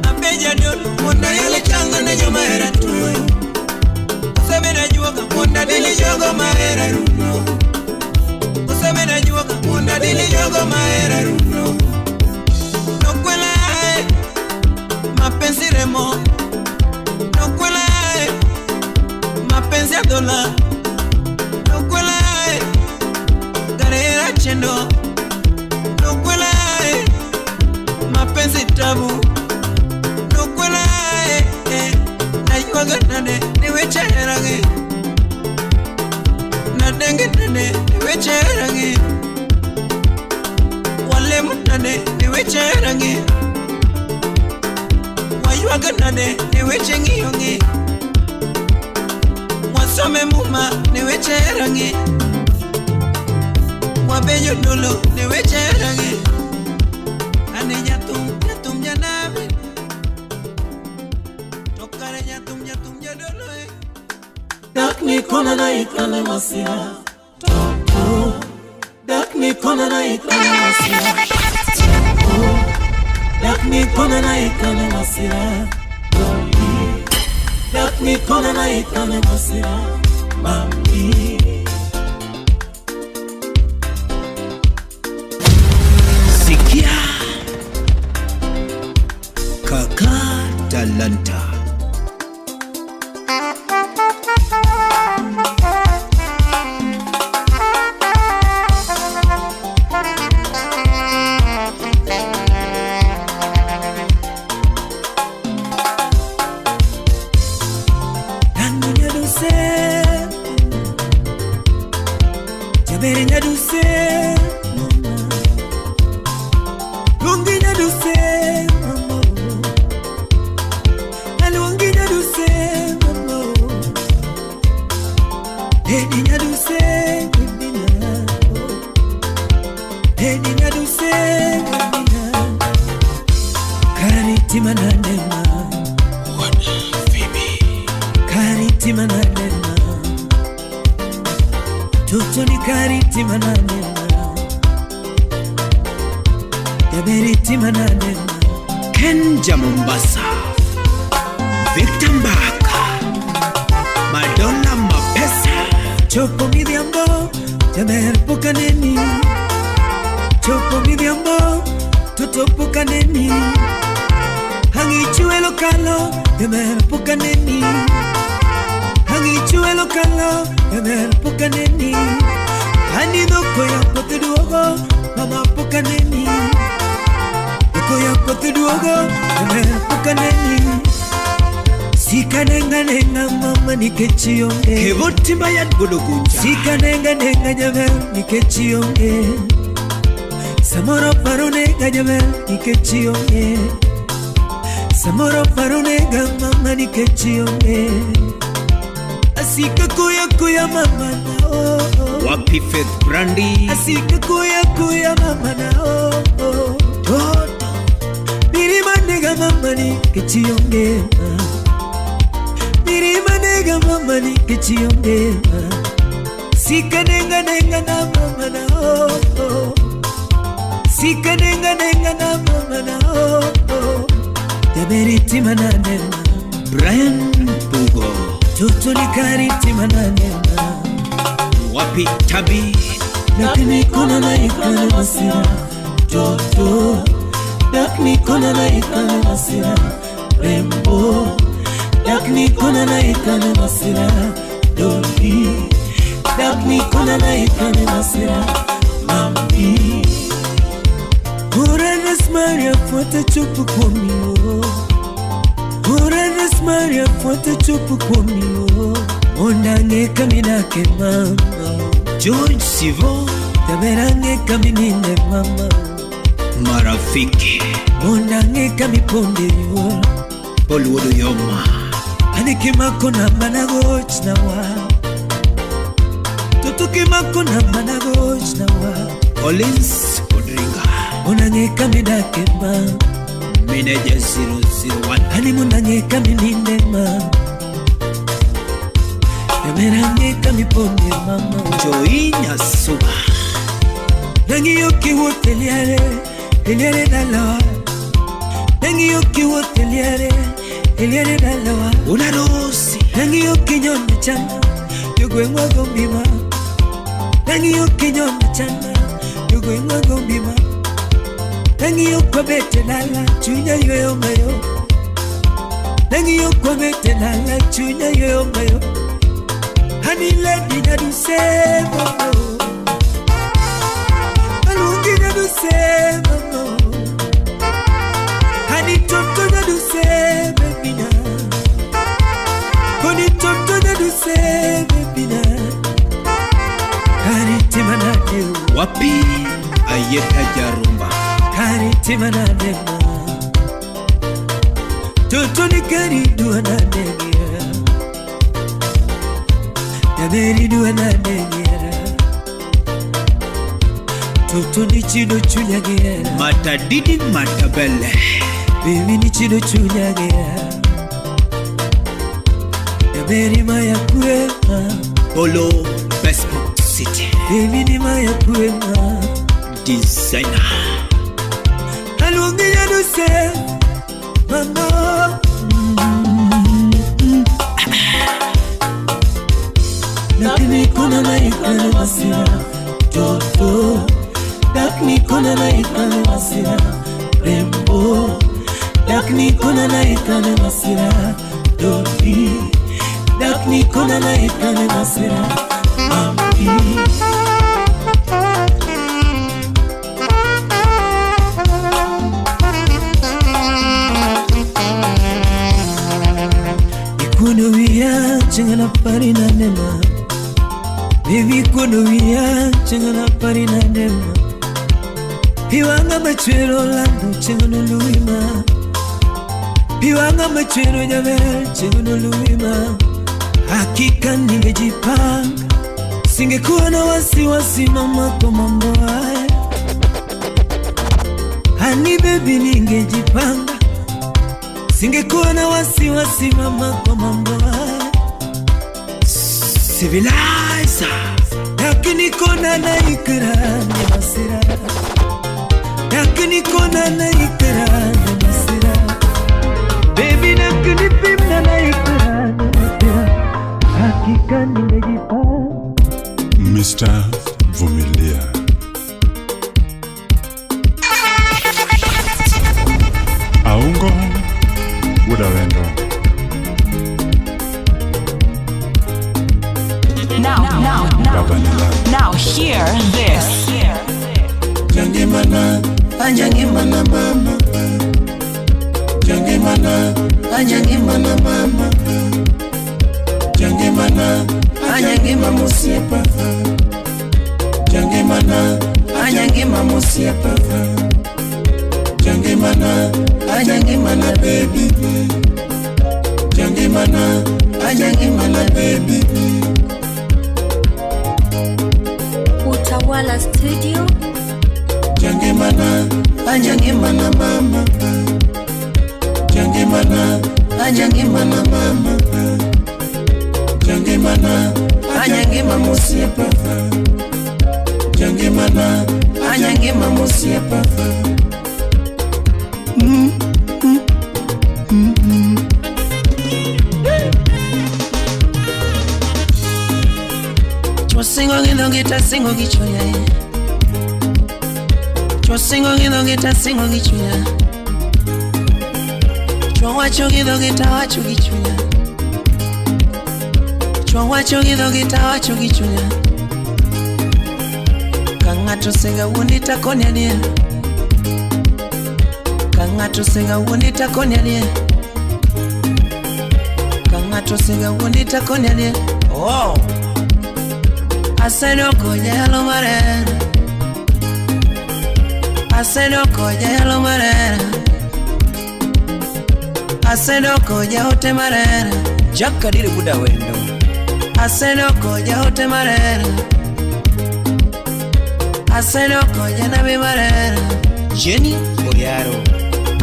Abeja dolo munda yale changa ne nyuma era tuwe Kosabede juoga munda dili jogo maera runo Kosabede juoga munda dili jogo maera runo Nokwela mapenzi re mo nokwela mapenzi ya dola nokwela garera chendo nokwela mapenzi tabu nokwela na yuaga nane niweche rangi na denge nane niweche rangi wale mutane niweche rangi wayuaga nane niweche ngiyongi wasome muma niweche rangi wabeyo dolo niweche rangi ane nyatum janabe tokare nyatum jadolo dak ni kona na ikane masira Toto dak ni kona na ikane masira Toto dak ni kona na ikane masira Doli dak ni kona na ikane masira Mami Sikia Kaka Talanta Kenja Mombasa Victor Mbaka Madonna Mapesa Chopo mi diambo Jamer pukaneni Chopo mi diambo Toto pukaneni Hangi chuelo kalo Jamer pukaneni Hangi chuelo kalo Jamer pukaneni Hani doko ya pote duogo Mama pukaneni Koya pote duogo Jamer pukaneni Sika nenga nenga mama nikechionge Kevoti Mbayad Bulugunja Sika nenga nenga jamer nikechionge Samoro parunega jamer nikechionge Samoro parunega mama nikechionge Asika kuya mama na Wapi Faith Brandy Asika kuya mama na Toto Mirima nega mama nikechionge Mirima nega mama nikechionge Sika nenga na mama na Sika nenga na mama na Taberiti mananema Brian Bugo Toto nikariti mananema Wapi Tabi Lakini kona na ikana masira Toto Lakini kona na ikana masira Rembo Lakini kona na ikana masira Doli Lakini kona na ikana masira Mami Uranas Maria fuata chupu kwa miwo Uranas Maria fuata chupu kwa miwo Mondange kaminake mama George Sivo Taberange kaminine mama Marafiki Mondange kamiponde yo Bolwodo Yoma Anikimako na managoch na wa Tutukimako na managoch na wa Collins Odringa Mondange kamidake mama Manager 001 Ani mondange kaminine mama Taberange kamiponde mama Joy Nyasuba Nangi yoki wote Eliare dalawa Nangi yoki wote Eliare dalawa Unarosi Nangi yoki nyonde chana Yugwe mwago mbima Nangi yoki nyonde chana Yugwe mwago mbima Nangi yoko bete lala Chunya yoyo mayo Nangiyo kwa mete na la chunya yoyo Honey lady na du sebo Alungi na du sebo Honey toto na du sebo bina Honey toto na du sebo bina Kariti manade wapi ayeta jarumba Kariti manade Toto ni karidu anadegera Yaberidu anadegera Toto ni chido chunyagera Matadidi matabele Baby ni chido chunyagera Yaberi maya kuema Polo Facebook City Baby ni maya kuema Designer Halungi ya duse Mama Lakini kuna naikana masira Toto Lakini kuna naikana masira Rembo Lakini kuna naikana masira Doti Lakini kuna naikana masira Mami Ikuno wia chengana pari na nema Baby ikuno wia chengana pari na nema Piwanga machwero lando chengana luima Piwanga machwero javel chengana luima Hakika ningejipanga Singekuwa na wasiwasi mama kwa mambo haya Honey baby ningejipanga Singekuwa na wasiwasi mama kwa mambo haya Civilizer Lakini kona na ikrani masira Lakini kona na ikrani masira Baby lakini pimna na ikrani masira Hakika nimejipanga Mr. Vumilia. Aungo Udawendo. Now hear this. Jangemana, anjangemana mama. Jangemana, anjangemana mama. Jangemana, anjangema musiepa. Jangemana, anjangema musiepa. Jangemana, anjangemana baby. Jangemana, anjangemana baby. Utawala Studio. Jangemana, anjangemana mama. Jangemana, anjangemana mama. Jangemana, anjangema musiepa. Jangemana, anjangema musiepa. Chosingo ngindo ngita singo gichunya. Chosingo ngindo ngita singo gichunya. Chwawacho ngindo ngita wacho gichunya. Chwawacho ngindo ngita wacho gichunya. Kangato senga wonita konya nie. Kangato senga wonita konya nie. Kangato senga wonita konya nie. Oh. Aseno koja yalo marera. Aseno koja yalo marera. Aseno koja hote marera. Jaka diri buda wendo. Aseno koja hote marera. Aseno koja nabi marera. Jenny Oriaro.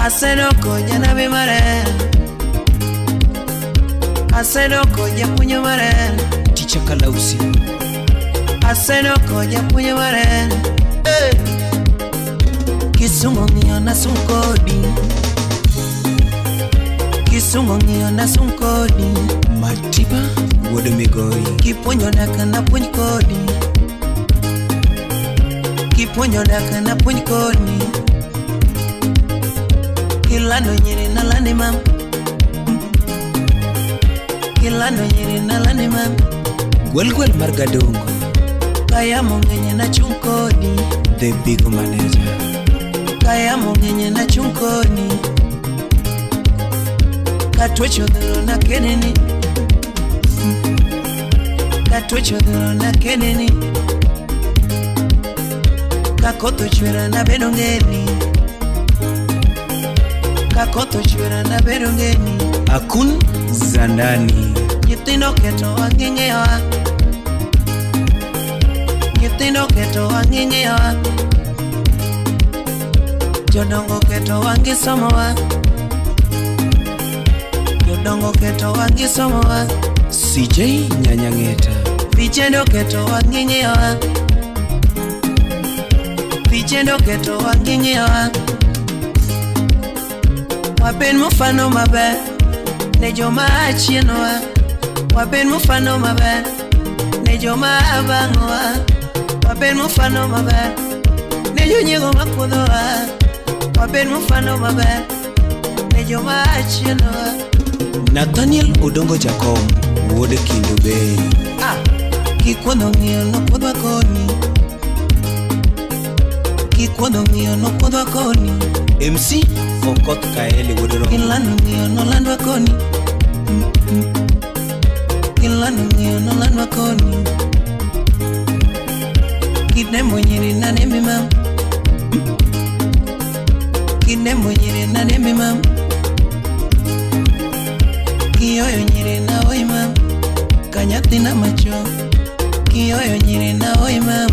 Aseno koja nabi marera. Aseno koja punyo marera. Ticha Kalausi. Aseno koja punyo marera. Kisungo ngiyo na sunkodi. Kisungo ngiyo na sunkodi. Matiba Wodo Migori. Kiponyo daka na punyo kodi. Kiponyo daka na punyo kodi. Kilano nyiri na lani mam. Kilano nyiri na lani mam Gwel margadongo Kaya mongenye na chunkoni The big manager Kaya mongenye na chunkoni Katwecho dhuro na keneni Katwecho dhuro na keneni Kakoto chwera na bedongeni Kakoto chwera na bedongeni Akun zandani Nyithindo keto wang'ing'ewa Nyithindo keto wang'ing'ewa Jodongo keto wangisomowa Jodongo keto wangisomowa CJ Nyanyang'eta Vijendo keto wang'ing'ewa Vijendo keto wang'ing'ewa Wapen mufano maber Ne joma achienowa Wapen mufano maber Ne joma abang'owa Wapen mufano maber Ne jonyego makuodhowa Wapen mufano maber Ne joma achienowa Nathaniel Odongo Jakom Wuode Kindu Bay Kikuodho ng'iyo nokuodhwa koni Kikuodho ng'iyo nokuodhwa koni MC Okoth Kaeli Wodoro Kilano ng'iyo nolandwa koni Kilano ng'iyo nolandwa koni Kidemo nyiri nane mimam Kidemo nyiri nane mimam Kiyoyo nyiri na oi mam Kanyathi na macho Kiyoyo nyiri na oi mam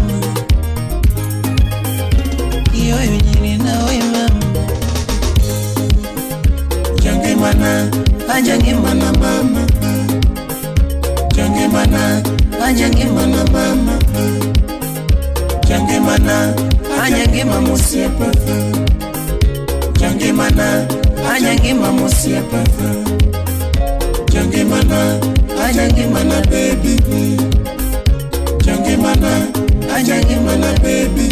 Kiyoyo nyiri na oi mam Jange mana mama Jange mana mama Jange mana musiepa Jange mana musiepa Jange mana baby Jange mana baby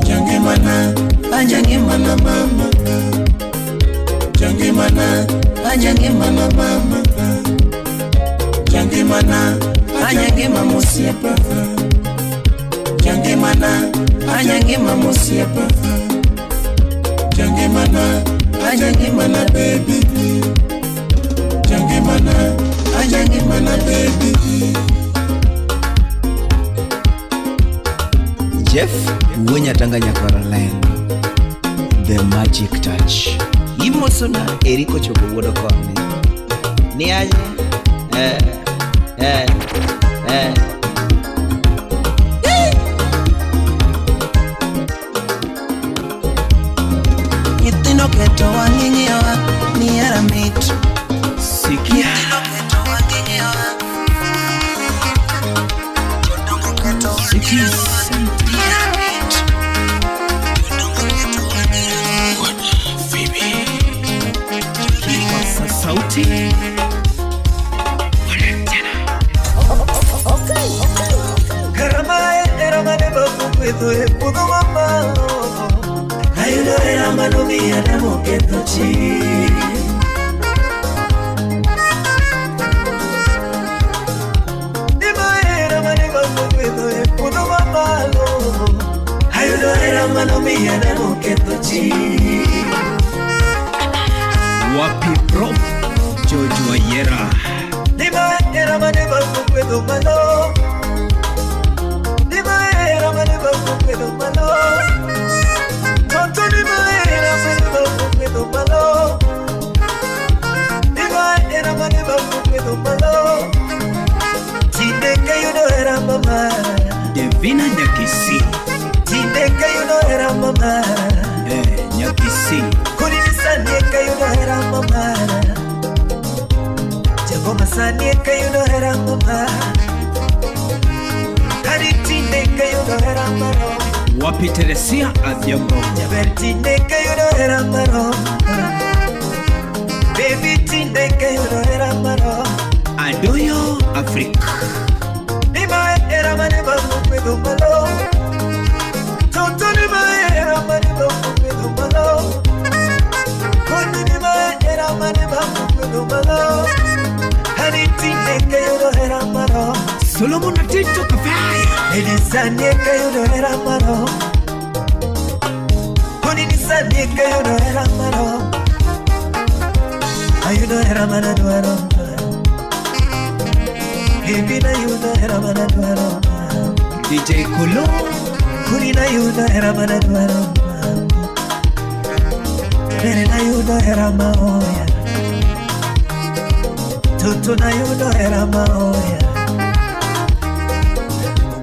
Jange mana mama Jange mana mama Jange mana musiepa Jange mana musiepa Jange mana baby Jange mana baby Jeff Wenya Tanganya Caroline The Magic Touch Imosona Eriko Chogo Wodo Kone Ni aje Nyithindo keto wang'ing'ewa Ni aramit Sikia Nyithindo keto wang'ing'ewa Jodongo keto wang'ing'ewa Ni aramit Jodongo keto wang'ing'ewa Phoebe Kipasa sauti Karamane babu kwedo epudo mama Ayudo era mano mia da moketo chi Dima era mane babu kwedo epudo mama Ayudo era mano mia da moketo chi Wapi Prof George Wayera Dima era mane babu kwedo malo Dima era mane babu kwedo malo Tony Maera Pedo Malo Diva era maneba Pedo Malo Tinde kayo era mama Devina Nyakisi Tinde kayo era mama Nyakisi Kuni sanye kayo era mama Jago masanye kayo era mama Kari tinde kayo era mama Wapi Teresia Adhiambo Jabertine kayo era maro Baby tinde kayo era maro Adoyo Africa Nima era maneba Pedo Malo Tonto nima era maneba Pedo Malo Solomon Atito Kafaya. Elisanie kayo era maro. Koni nisanie kayo era maro. Ayuno era mana duaro. Baby na yuno era mana duaro. DJ Kolo. Kuni na yuno era mana duaro. Nene na yuno era maoya. Tutu na yuno era maoya.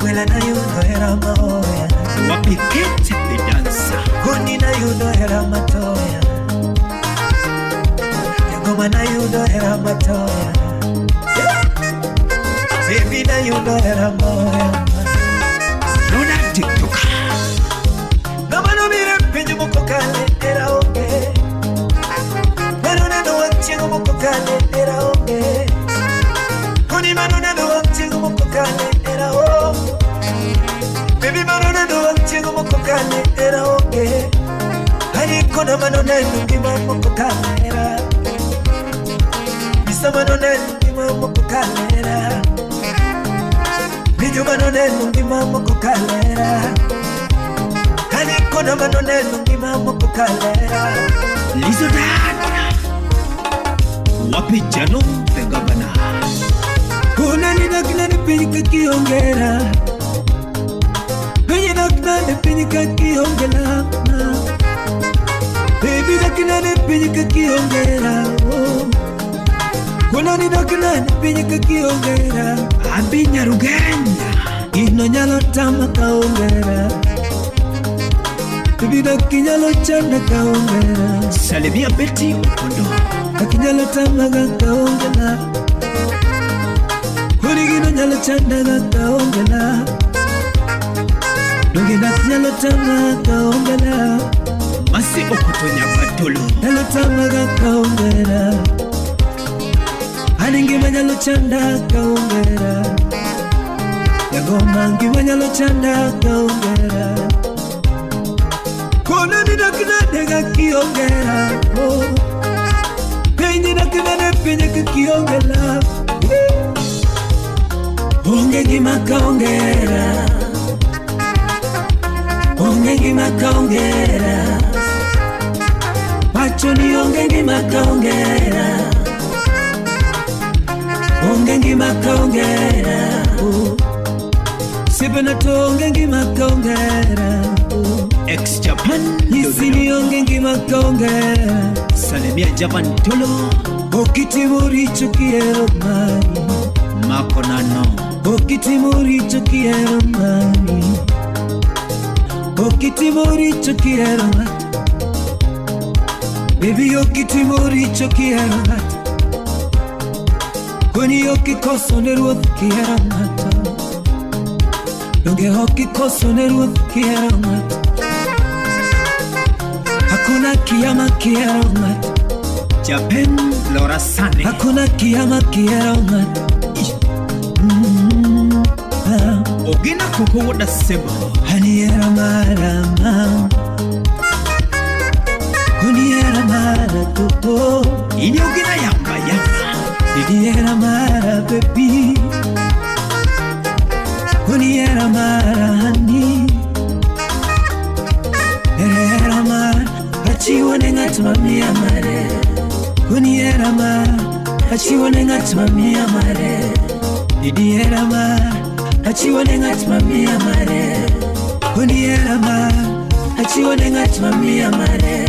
Wela na yuno era maoya. Wapikete the dancer. Kuni na yuno era matoya. Ngoma na yuno era matoya. Baby na yuno era maoya. Rona TikTok. Ngoma no mire pinju moko kale era oke. Manuna no wachingu moko kale era oke. Kuni manuna no wachingu moko kale era oke. Baby manuna no wachingu moko kale era oke. Hani kona manuna nungima moko kale era. Bisa manuna nungima moko kale era. Biju manuna nungima moko kale era. Hani kona manuna nungima moko kale era. Lizo Dana. Wapi Jano the governor. Kuna ninakina nipika kiongera. Kwenye nakina nipika kiongera. Baby nakina nipika kiongera. Kuna ninakina nipika kiongera. Abi Nyaruganda. Ino nyalo tama kaongera. Baby nakinyalo chanda kaongera. Salimia Betty Okondo. Nakinyalo tama kaongera. Kurigino nyalo chanda kaongera. Donge nakinyalo tama kaongera. Masi Okoto Nyabatolo. Nyalo tama kaongera. Aningima nyalo chanda kaongera. Yagoma ngima nyalo chanda kaongera. Kona ninakina nega kiongera. Penye nakina nepenye kiongera. Onge ngima kaongera. Onge ngima kaongera. Pacho ni onge ngima kaongera. Onge ngima kaongera. Sipena to onge ngima kaongera. Ex-Japan. Nisini onge ngima kaongera. Salimia Japan Tolo. Okitimuri chukiero mani. Makonano. Okitimuri chukiero mani. Okitimuri chukiero mani. Baby okitimuri chukiero mani. Kweni okikoso neruoth kiero mani. Donge okikoso neruoth kiero mani. Hakuna kiyama kiero mani. Japan Laura Sane. Hakuna kiyama kiero mani. Ogina Koko Woda Sebo. Haniera marama. Kuniera mara tupo. Ini Ogina Yamba Yamba. Didiera mara baby. Kuniera mara hani. Era mara. Achiwa nengat mami amare. Kuniera mara. Achiwa nengat mami amare. Didiera mara. Achiwa nengat mami amare. Kuniera mara. Achiwa nengat mami amare.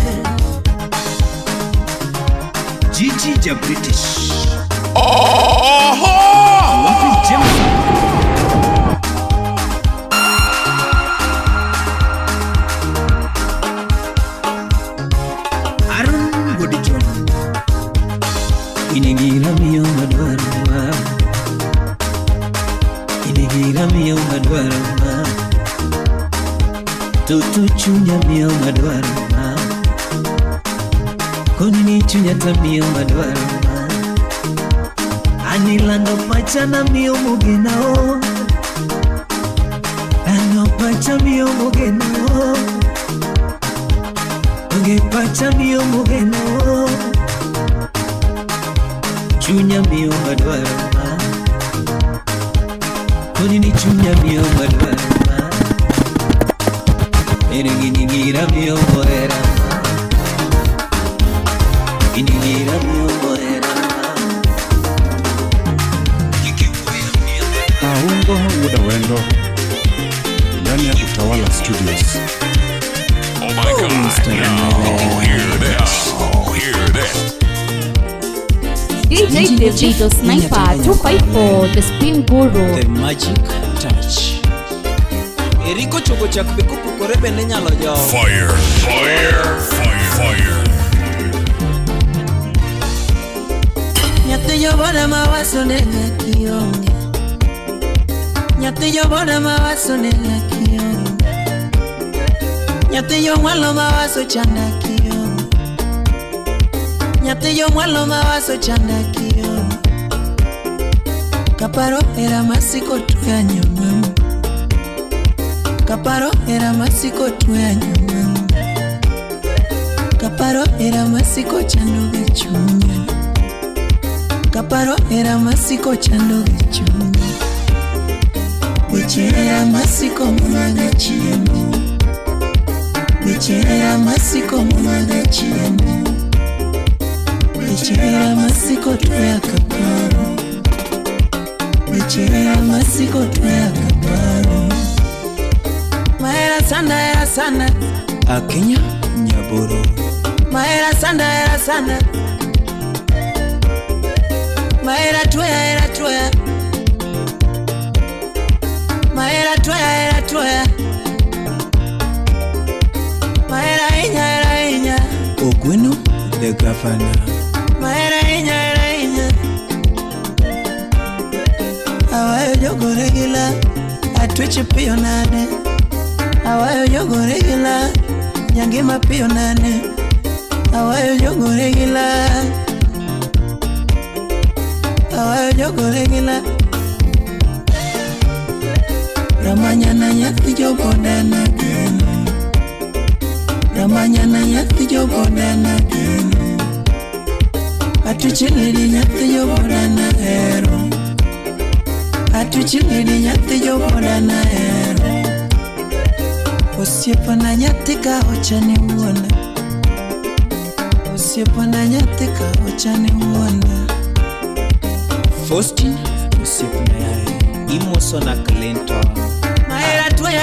Gigi ja British. Wapi James. Aaron Godijon. Inigira miyo madwaruma. Inigira miyo madwaruma. Tutu chunya miyo madwaruma. Koni ni chunya ta miyo madwaruma. Anilando pachana miyo mugenao. Ano pacha miyo mugenao. Oge pacha miyo mugenao. Chunya miyo madwaruma. Koni ni chunya mio madwara Inigira mio moera Inigira mio moera Aungo Uda Wendo ndani ya Utawala Studios. Oh my God! Oh, hear this! Oh, hear this! DJ Digital Sniper 254, the Spin Guru. The Magic Touch. Eriko chogo chak bekupu korebe nenyalo jo. Fire! Fire! Fire! Fire! Nyate yo bona mawaso nega kionge. Nyate yo bona mawaso nega kionge. Nyate yo mwalo mawaso chanda kionge. Nyate yo mwalo mawaso chanda kionge. Kaparo era masiko tuya nyuma. Kaparo era masiko tuya nyuma. Kaparo era masiko chando gechunya. Kaparo era masiko chando gechunya. Weche era masiko mwana chiemo. Weche era masiko mwana chiemo. Weche era masiko tuya kaparo. Weche era masiko tuya kaparo. Maera sana Akenya Nyaboro. Maera sana Maera tuya Maera tuya Maera inya Ogweno the governor. Maera inya Awayo jogo regular Atweche piyo nade Awayo jogo regular Nyangema piyo nane Awayo jogo regular Awayo jogo regular Ramanyana nyathi jogo dana geno Ramanyana nyathi jogo dana geno Atuchilidi nyathi jogo dana hero Atuchilidi nyathi jogo dana hero Osiepa na nyathi ka ochane uona Osiepa na nyathi ka ochane uona Faustin Osip na yae Imoso na Clinton. Maera tuya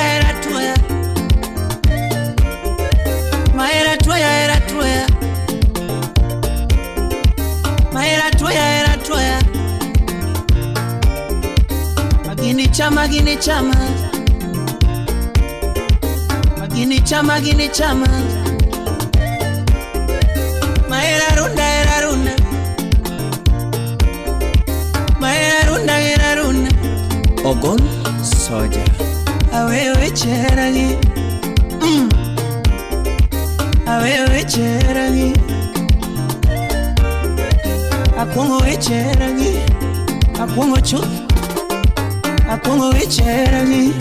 Maera tuya Maera tuya Magini chama Magini chama Maera runda Maera runda Ogon Soja. Awewe cheragi Awewe cheragi Apongo cheragi Apongo chu Apongo cheragi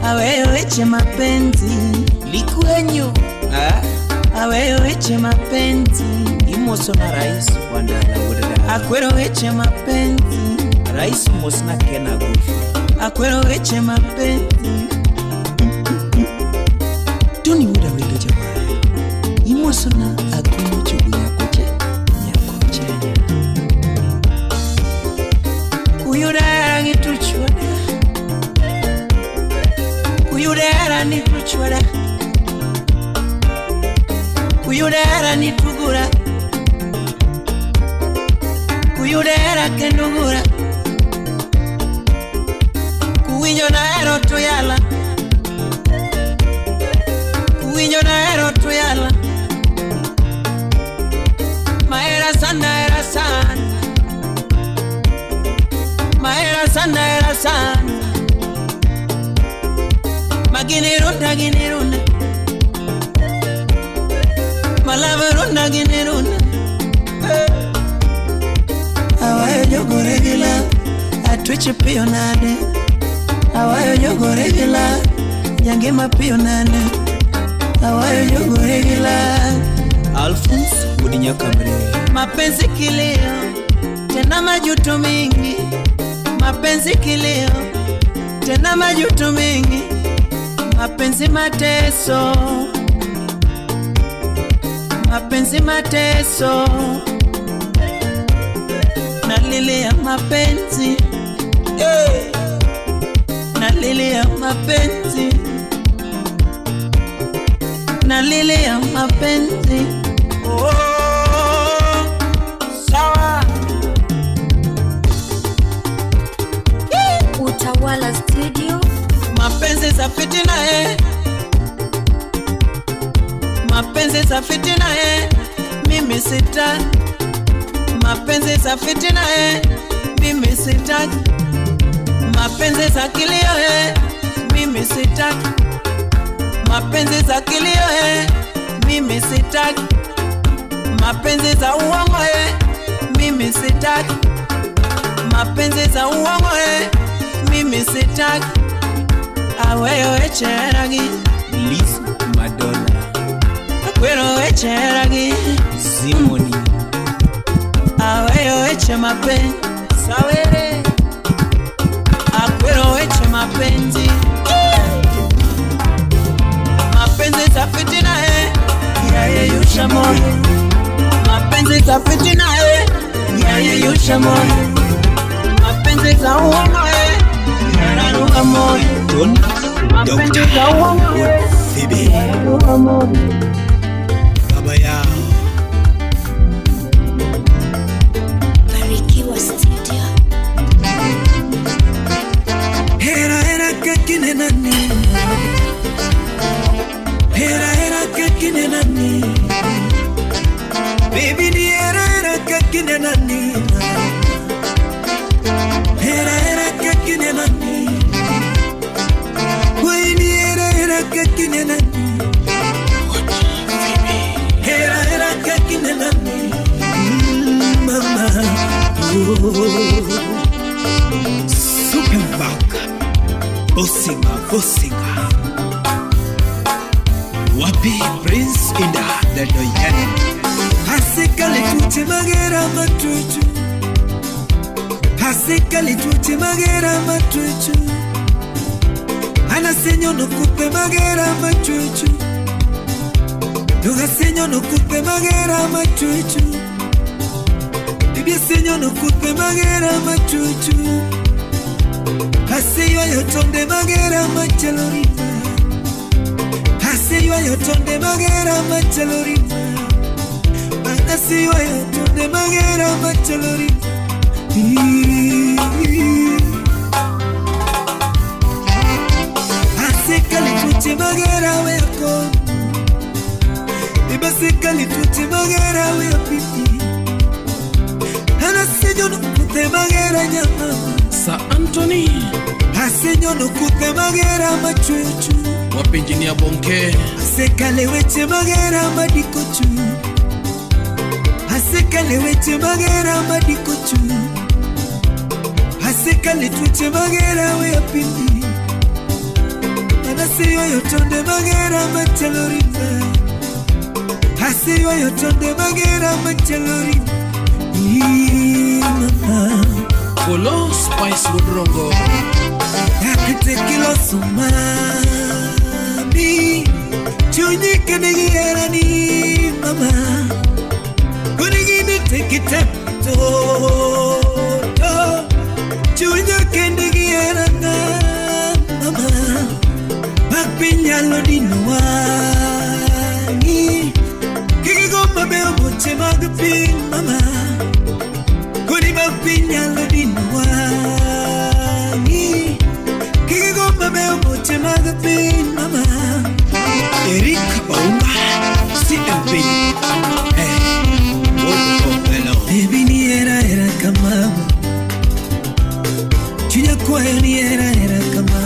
Awewe che mapenzi Likwenyu. Awewe che mapenzi Imoso na rais Wandala Udada. Akwero weche mapenzi Rais Mosna Kena Gufu. Akwero weche mapenzi Tuni Uda Wendo Jawari. Imoso na Agwino Chugu Nyakoche. Kuyudera ngituchwada Kuyudera nituchwada Kuyudera nitugura Kuyudera kendugura Kuwinyo na ero tuyala Kuwinyo na ero tuyala Maera sana era sana Maera sana Magini runda Malava runda gini runda Awayo jogo regular Atweche piyo nade Awayo jogo regular Nyangema piyo nade Awayo jogo regular Alphonse Udinya Kamre. Mapenzi kilio Tena majuto mingi mapenzi kilio, tena majuto mengi, mapenzi mateso, mapenzi mateso, nalilia mapenzi, nalilia mapenzi, nalilia mapenzi. Oh, sawa. Utawala Studio. Mapenzi za fitina mapenzi za fitina mimi sitaki. Mapenzi za fitina mimi sitaki. Mapenzi za kilio mimi sitaki. Mapenzi za kilio mimi sitaki. Mapenzi za uongo mimi sitaki. Mapenzi za uongo mimi sitaki. Aweyo echeragi Liz Madonna, akwero echeragi Simoni, aweyo eche mapenzi sawere, akwero eche mapenzi. Mapenzi za fitina yayeyusha moyo. Mapenzi za fitina yayeyusha moyo. Mapenzi za uongo yanaruka moyo. Mapenzi za uongo yanaruka moyo. baba yao Barikiwa Studio. Hera kakine nani, hera kakine nani, baby ni hera kakine nani, hera kakine nani, we ni hera kakine nani, hera kakine nani, mama, super back. Bosinga Wapi Prince Inda the Doyen Hasekali tuti magera matuchu, Hasekali tuti magera matuchu, Ana senyo no kupe magera matuchu, Yoga senyo no kupe magera matuchu, Bibia senyo no kupe magera matuchu, Haseyo yotonde magera machalorima, Haseyo yotonde magera machalorima, Haseyo yotonde magera machalorima. Hasekali tuti magera weko, Ibasekali tuti magera wepipi, Haseyo no kute magera nyama. Sa Anthony Hasenyo no kupe magera machuchu, Wapinjinia Bonke Hasekale weche magera madikochu, Hasekale weche magera madikochu, Hasekale tuche magera we apindi, Haseyo yotonde magera machalorima, Haseyo yotonde magera machalorima. Mama Polo Spice Woodrongo Yakite kilo sumami Chunyike nigera ni mama Kunigine tekite toto Chunyike nigera na mama Magpinyalo dinuani Kikigoma beo moche magpin mama Kuni magpinyalo dinuani Kikigoma beo moche magpin mama Eric Baumba CMP hello Baby ni era kama Chunya kwayo ni era kama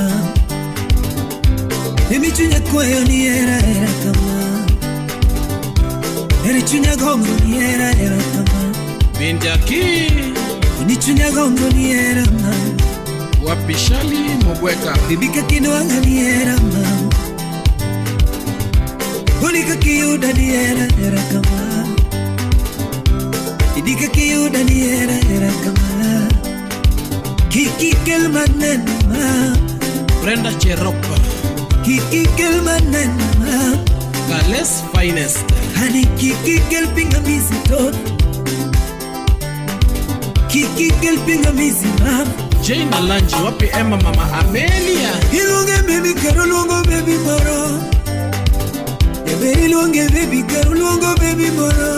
Baby chunya kwayo ni era kama Eri chunya gongo ni era kama Binjaki Ni chunya gongo ni era kama Wapishali Mobweka Bibika kinwanga ni era kama Unika kiyuda ni era kama Idika kiyuda ni era kama Kiki kel maneno ma Brenda Cheropa, Kiki kel maneno ma Gales Finest, Hani kiki kel pingamizi to Kiki kel pingamizi ma Jane Alanji, wapi Emma Mama Amelia. Ilunge baby karo lungo baby moro Ilunge baby karo lungo baby moro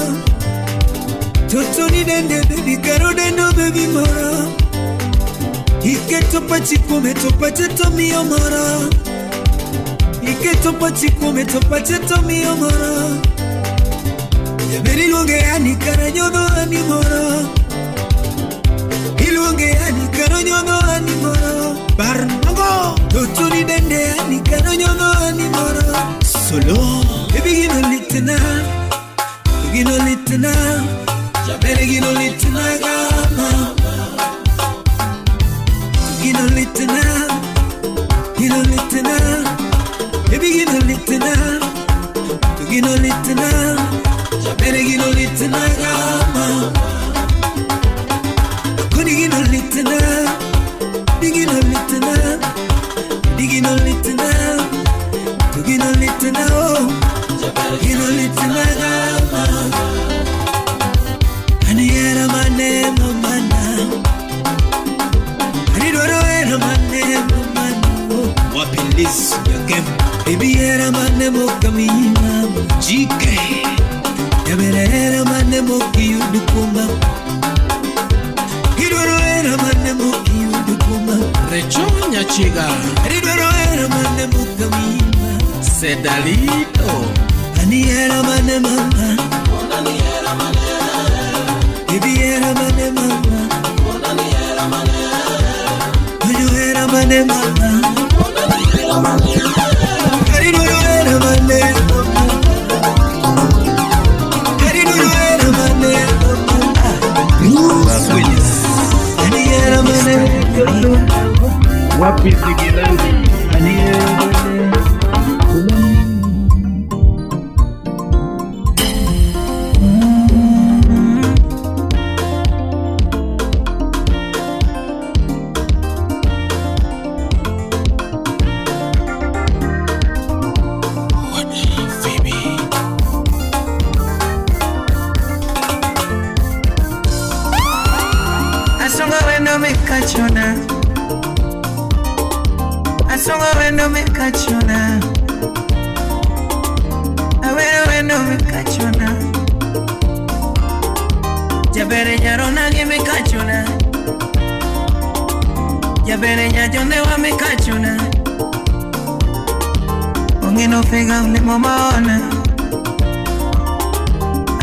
Toto ni dende baby karo dendo baby moro Ike topa chikume topa cheto miyo moro Ike topa chikume topa cheto miyo moro Yaberi lunge ani kara nyodo ani moro Ilunge ani kara nyodo ani moro Barnongo Toto ni dende ani kara nyodo ani moro Solo Baby gino litena Gino litena Yaberi gino litena gama Gino litena Baby gino litena Jabere gino litena gama Koni gino litena Digino litena Tugino litena oh Jabere gino litena gama Ani era mane mamana Wapilis yagem Baby era manemo kamina Jike Yabere era manemo kiyudukuma Hidoro era manemo kiyudukuma Recho Nyachiga, Hidoro era manemo kamina Sedalito, Ani era manemama Onani era manemama Baby era manemama Onani era manemama Oyo era manemama wapi Zigilani, Asonga wendo mekachona Awero wendo mekachona Jabere nyarona ge mekachona Jabere nyajonde wa mekachona Ongeno fega ule momaona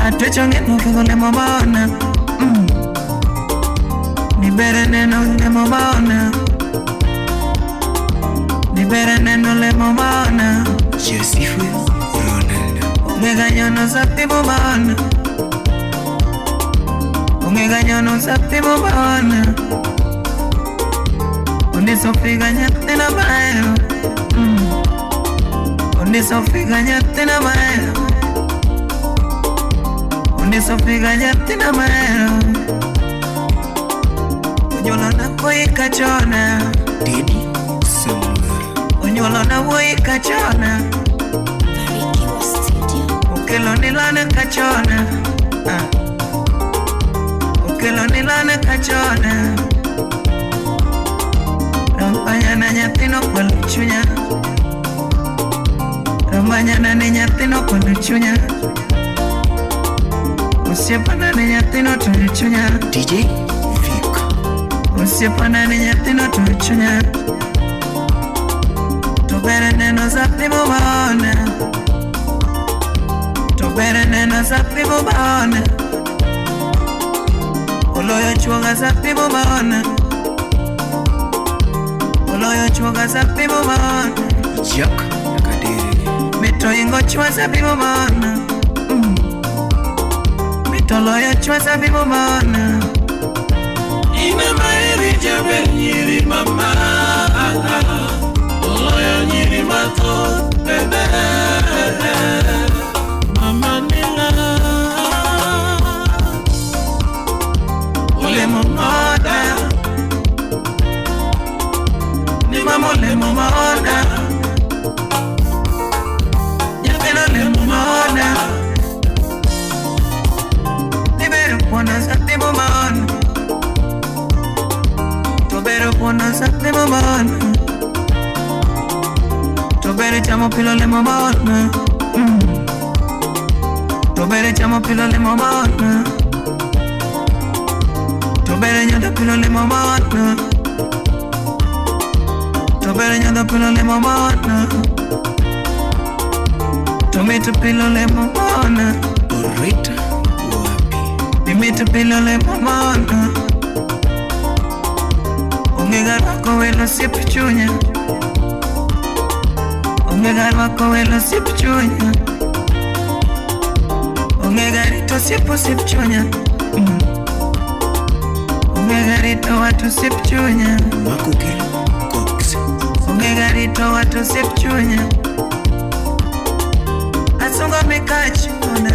Atwecho ngeno fega ule momaona Nibere neno ule momaona Nibere neno le momaona Joseph Ronaldo Omega nyono sapi momaona Omega nyono sapi momaona Onde sofiga nyate na baero Onde sofiga nyate na baero Onde sofiga nyate na baero Onyolo na koi kachona Didi Samuel Onyolo na woi kachona Barikiwa Studio. Ukelo nilane kachona Ukelo nilane kachona Rompanyana nyatino kwa luchunya Rompanyana ni nyatino kwa luchunya Usiepana ni nyatino tulichunya DJ Vic Usiepana ni nyatino tulichunya Tubere neno zapi mubana Tubere neno zapi mubana Oloyo chuoga zapi mubana Oloyo chuoga zapi mubana Jack Kadiri Mito ingo chua zapi mubana Mito loyo chua zapi mubana Ina mairi jaber nyiri mama Oloyo nyiri mato bebe Mama nila Ule momoda chamo pilole mamona. Tobere chamo pilole mamona. Tobere nyanda pilole mamona. Tobere nyanda pilole mamona. Tomato pilole mamona. Orita wapi? Tomato pilole mamona. Ongega rako welo sipi chunya. Ongega rako welo sipi chunya. Ongega rito sipi chunya. Ongega rito watu sipi chunya. Makukilo Cox. Ongega rito watu sipi chunya. Asonga mekachona.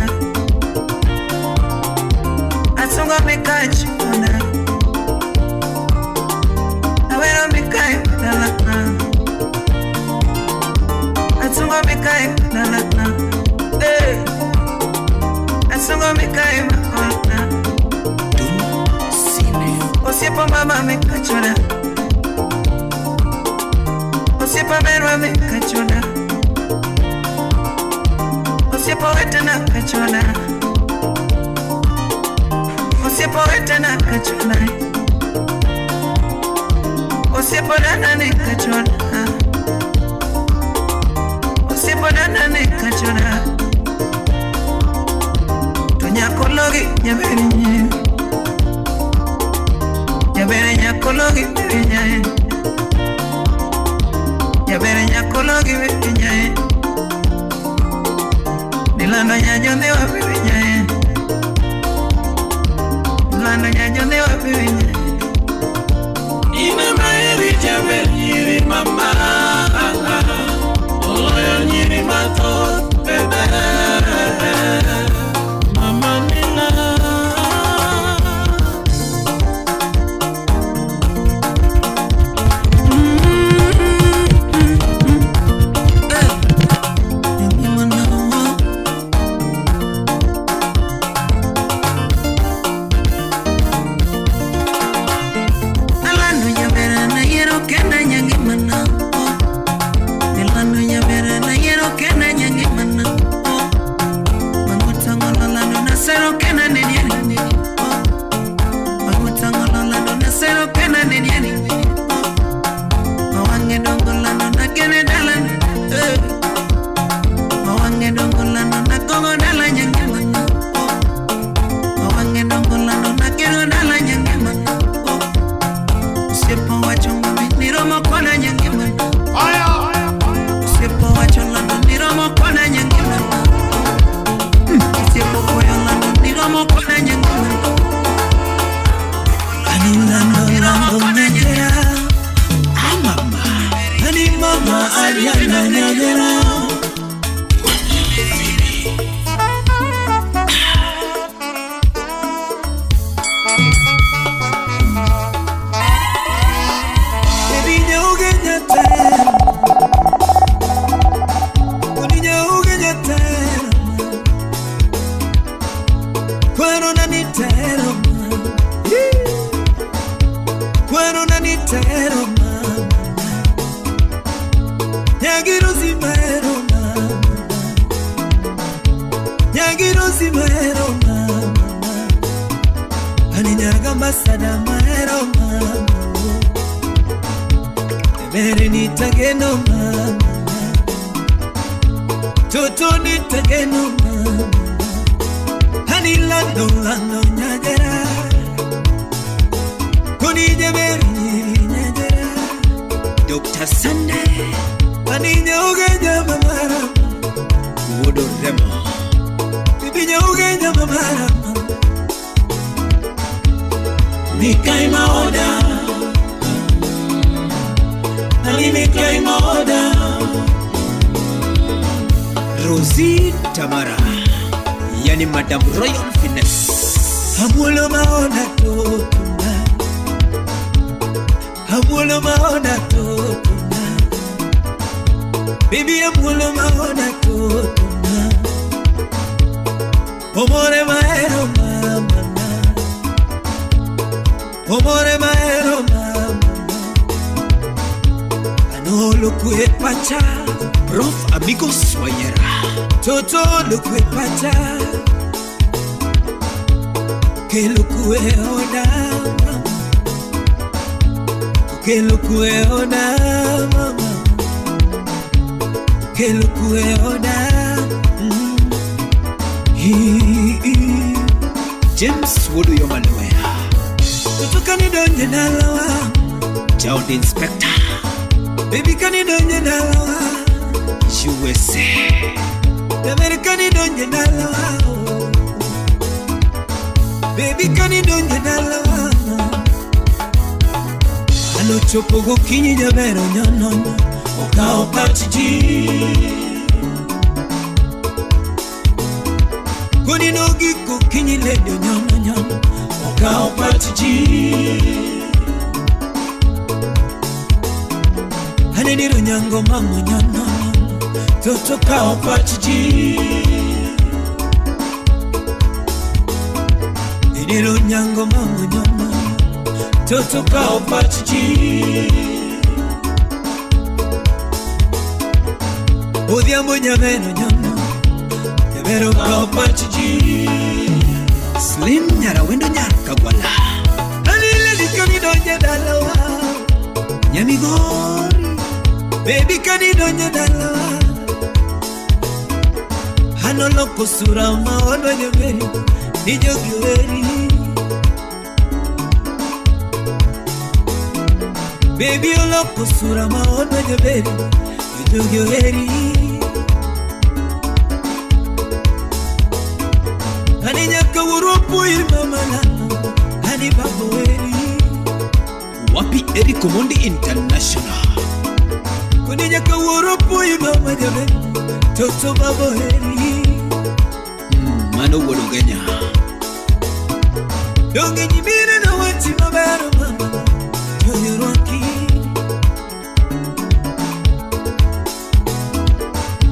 Asonga mekachona. Awero mekachona. Asonga mekachona. Eh. Asonga mekachona. Don Cine. Osiepo mama mekachona. Osiepo merwa mekachona. Osiepo wetana kachona. Osiepo wetana kachona. Osiepo dana ne kachona. Osiepo dana ne kachona. Tonya kologi nyabere nye. Nyabere nyakologi bere nye. Nyabere nyakologi bere nye. Nilando nyanyonde wa bebe nyaye. Nilando nyanyonde wa bebe nyaye. Ina maeri jabe nyiri mama. Oloyo nyiri mato bebe. Mama nila. Dr. Sunday. Aninya ugenya mamara. Wodo remo. Bibinya ugenya mamara. Mikai maoda. Ali mikai maoda. Rosie Tamara. Yani Madam Royal Finesse. Hamulo maona totuna. Hamulo maona totuna. Baby hamulo maona totuna. Omore maero mama. Omore maero mama. Anu No lo kwe pacha Prof amigos wayera Toto lo kwe pacha Que lo kwe oda Que lo kwe oda mama Que lo kwe oda James wodo yo malwea Toto kani donye nalawa Child Inspector Baby kani donye nalawa USA Amerikani donye nalawa Baby kani donye nalawa Ano chopo go kinyi jabero nyono Okao patiji Kuni nogi ko kinyi ledo nyono Okao patiji Haneniro nyango mamu nyono Toto kao patiji Haneniro nyango mamu nyono Toto kao patiji Odhiambo nyameno nyono Nyamero kao patiji Slim nyara wendo nyara kagwala Halile likani donye dalawa Nyamigori Baby kani donye dalawa Hano loko sura maono nyameri Nijo kiweri Baby loko sura maono nyameri Nijo kiweri Hani nyaka urupu mama nano Hani babo weri Wapi Eri Komondi International Kuni nyaka urupu mama jabe Toto babo weri Mano wadoganya Donge nyimine na wati mabaro mama Yoyo roki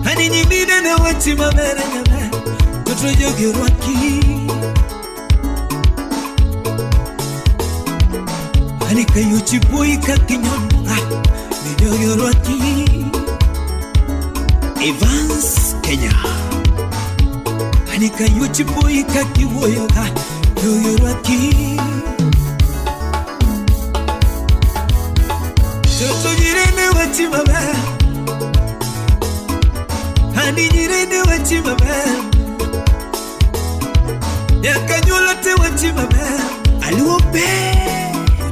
Hani nyimine na wati mabaro nyame Toto yoyo roki Hani kayo chipoi kakinyono Yoyo roki Evans Kenya Hani kayo chipoi kakiwoyo Yoyo roki Toto jirene wati mama Hani jirene wati mama Yakanyola te wati mama Aluope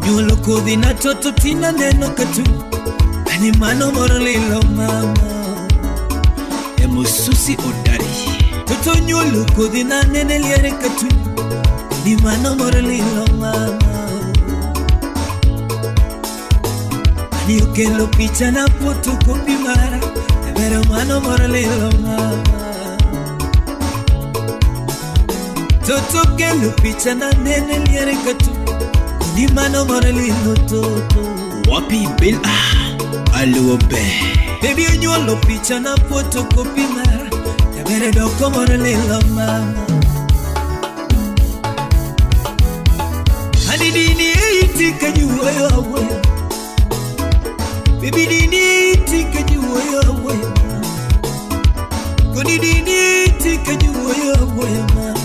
Nyolo kodi na toto tina neno katu Ani mano moralilo mama Emususi odari Toto nyolo kodi na nene liere katu Ani mano moralilo mama Ani ukelo picha na fotokopi mara Ebero mano moralilo mama Toto kelo picha na nene liere katu Ni mano moralino toto Wapi Bill Aluobe Baby unyolo picha na fotokopi mara Yabere doko moralino mama Hani dini eiti kanyuwa yawe Baby dini eiti kanyuwa yawe Kuni dini eiti kanyuwa yawe mama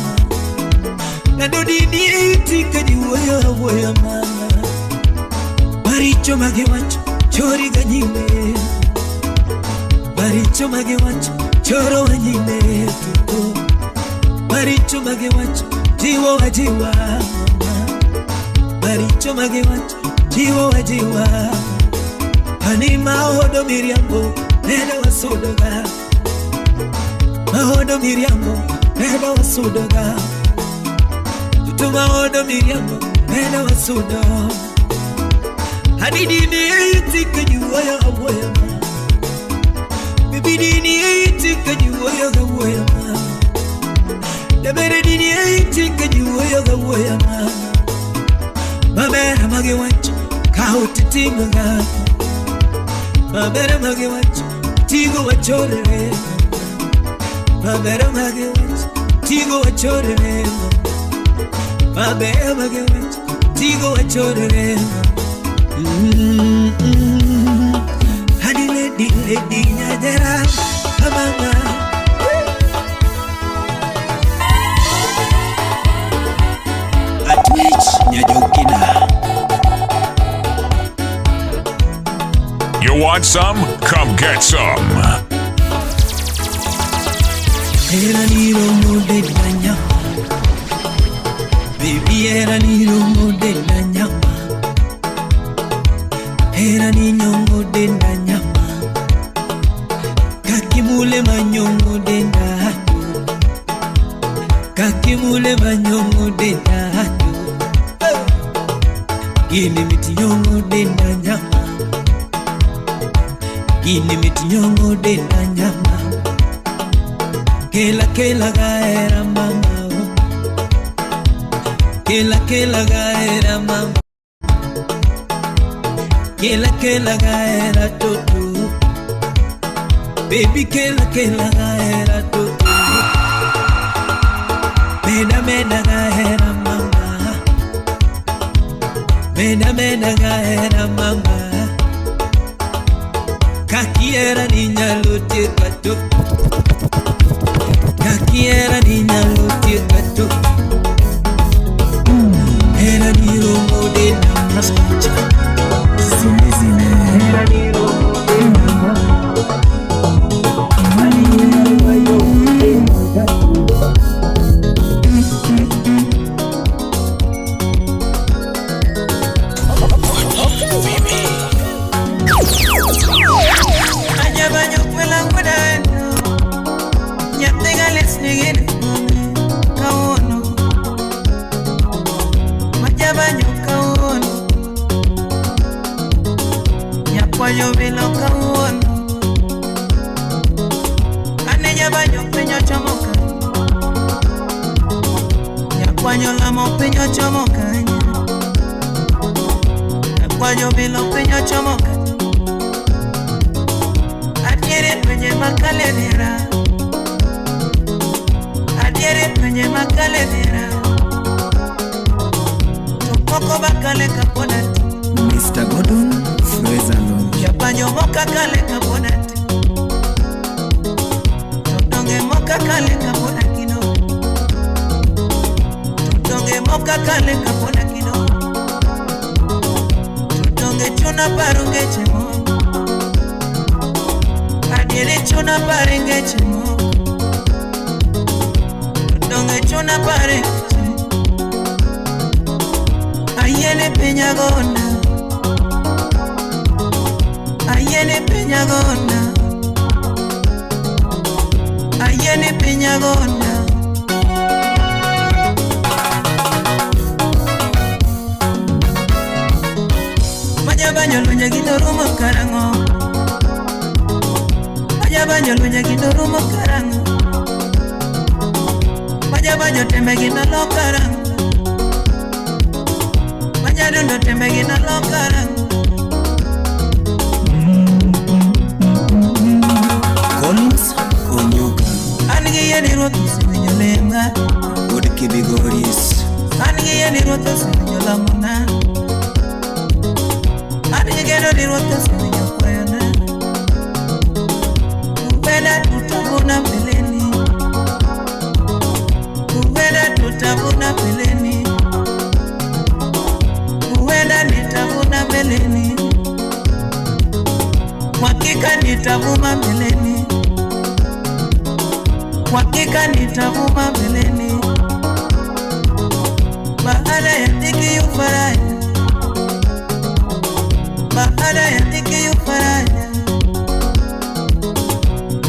Nado dini eiti kanyuwa yawe mama Maricho mage wacho chori ganyime Maricho mage wacho choro wanyime tuto Maricho mage wacho jiwo wajiwa Maricho mage wacho jiwo wajiwa Hani mahodo miriambo neda wasudoga Mahodo miriambo neda wasudoga Tutu mahodo miriambo neda wasudoga Hani dini eiti kanyuwa ya awoyama Baby dini eiti kanyuwa ya awoyama Dabere dini eiti kanyuwa ya awoyama Mabera mage wacho kao titimaga Mabera mage wacho tigo wachorere Mabera mage wacho tigo wachorere Mabera mage wacho tigo wachorere Hani Lady Nyadera Mama Atwich Nyajokina. You want some? Come get some. Era ni romo de la nyama. Baby era ni romo de la nyama. Era ni nyongo de la nyama. Kakimule manyongo de la hatu. Kakimule manyongo de la hatu. Gini miti nyongo de la nyama. Gini miti nyongo de la nyama. Kela gaera mama. Kela gaera mama. Kela gaera toto. Baby kela gaera toto. Meda gaera mama. Meda gaera mama. Kakiera niña lote kato. Kakiera niña lote kato. Era ni romo de nama. Zine. Era ni romo de nama. Yo velo kawono Aneja baño peño chomoka Ya cuaño lamo peño chomoka Ya cuaño velo peño chomoka Adiere peñe macaledera Adiere peñe macaledera Tupoko bakale kaponati Mr. Gordon Frezalon. Yapanyo moka kale kabonati. Tutonge moka kale kabonakino. Tutonge moka kale kabonakino. Tutonge chuna parunge chemo. Adiere chuna parunge chemo. Tutonge chuna parunge chemo. Ayene peñagona. Ayene peñagona. Ayene peñagona. Vaya baño luña guindo rumo carango. Vaya baño luña guindo rumo carango. Vaya baño tembe guindo lo carango. Vaya dundo tembe guindo lo carango. Collins Onyuka. Anigi yeni roto sinyo lenga. Good Kibigoris. Anigi yeni roto sinyo lamuna. Anigi yeni roto sinyo kwayana. Ubeda tutabuna peleni. Ubeda tutabuna peleni. Ubeda nitabuna peleni. Wakika nitavuma peleni. Wakika nitavuma peleni. Baada ya dhiki ufaraja. Baada ya dhiki ufaraja.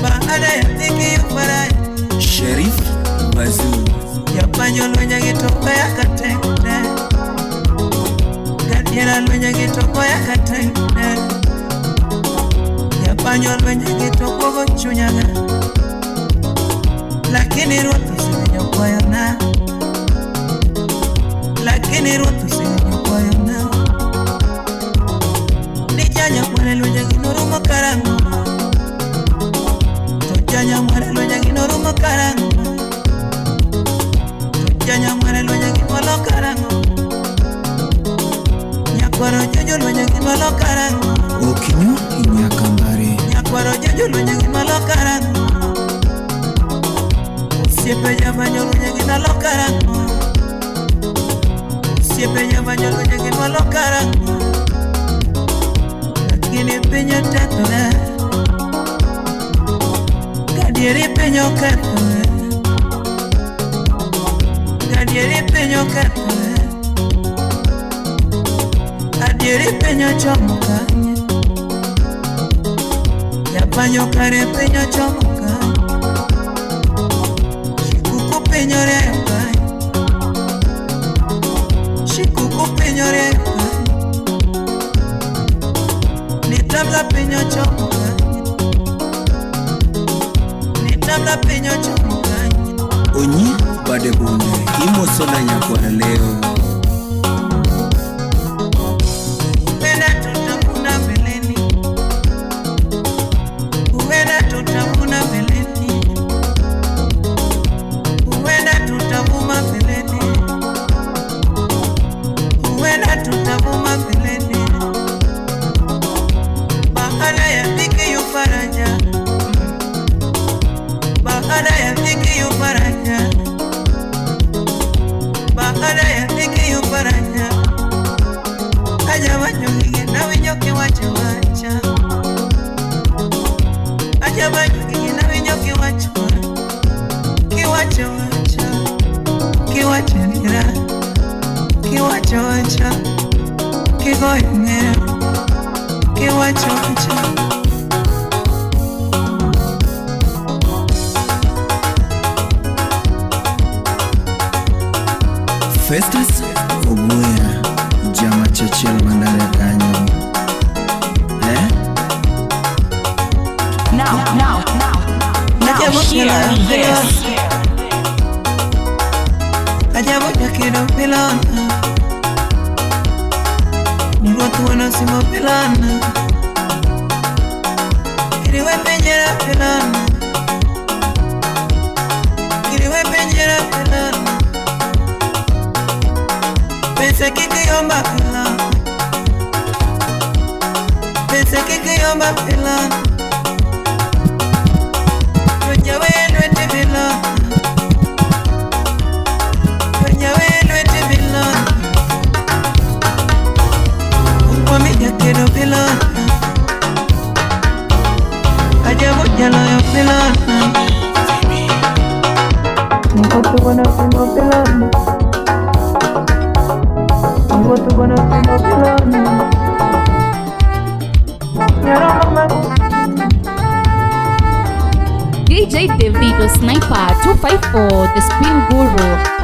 Baada ya dhiki ufaraja. Sheriff Bazoo. Yapanyo luenya gitoko ya katengte. Gadiera luenya gitoko ya katengte. Yapanyo luenya gitoko gochunyaga. Lakini roto sinyo kwayana. Lakini roto sinyo kwayana. Nijanya mwere luenya ginorumo karango. Tojanya mwere luenya ginorumo karango. Tojanya mwere luenya ginorumo karango. Nyakoro jojo luenya ginorumo karango. Okinyo Inyakambare. Nyakwaro jojo lo nyagi malokara Siepe jamanyo lo nyagi malokara Siepe jamanyo lo nyagi malokara Lakini penyo tekone Gadieri penyo ketone Gadieri penyo ketone Gadieri penyo chomo kanye Yapanyo kare penyo chomo kanye Shikuku penyo reo kanye Shikuku penyo reo kanye Nitabla penyo chomo kanye Nitabla penyo chomo kanye Onyi bade bunge imo sona nyakwara leo Uwena tutamuna beleni Uwena tutamuna beleni Uwena tutamuma beleni Uwena tutamuma beleni Baada ya dhiki yu faraja Baada ya dhiki yu faraja Baada ya dhiki yu faraja Aja wanyongi na winyoke wacha wacha Aja wanyongi na winyoke wacha Kiwacha wacha Kiwacha nira Kiwacha wacha Kigoy nira Kiwacha wacha Festus Obuera Jama Chechel Mandare Kanyo Now, hear this. Ajabo jakido pilana Niwatu wana simo pilana Kiriwe penjera pilana Kiriwe penjera pilana Pense kiki yomba pilana Pense kiki yomba pilana Wenyawe nwete pilana Media quiero pilar Allá voy a la pilar Nunca te van a hacer pilar Nunca te van a hacer pilar DJ Davido Sniper 254, the Spin Guru.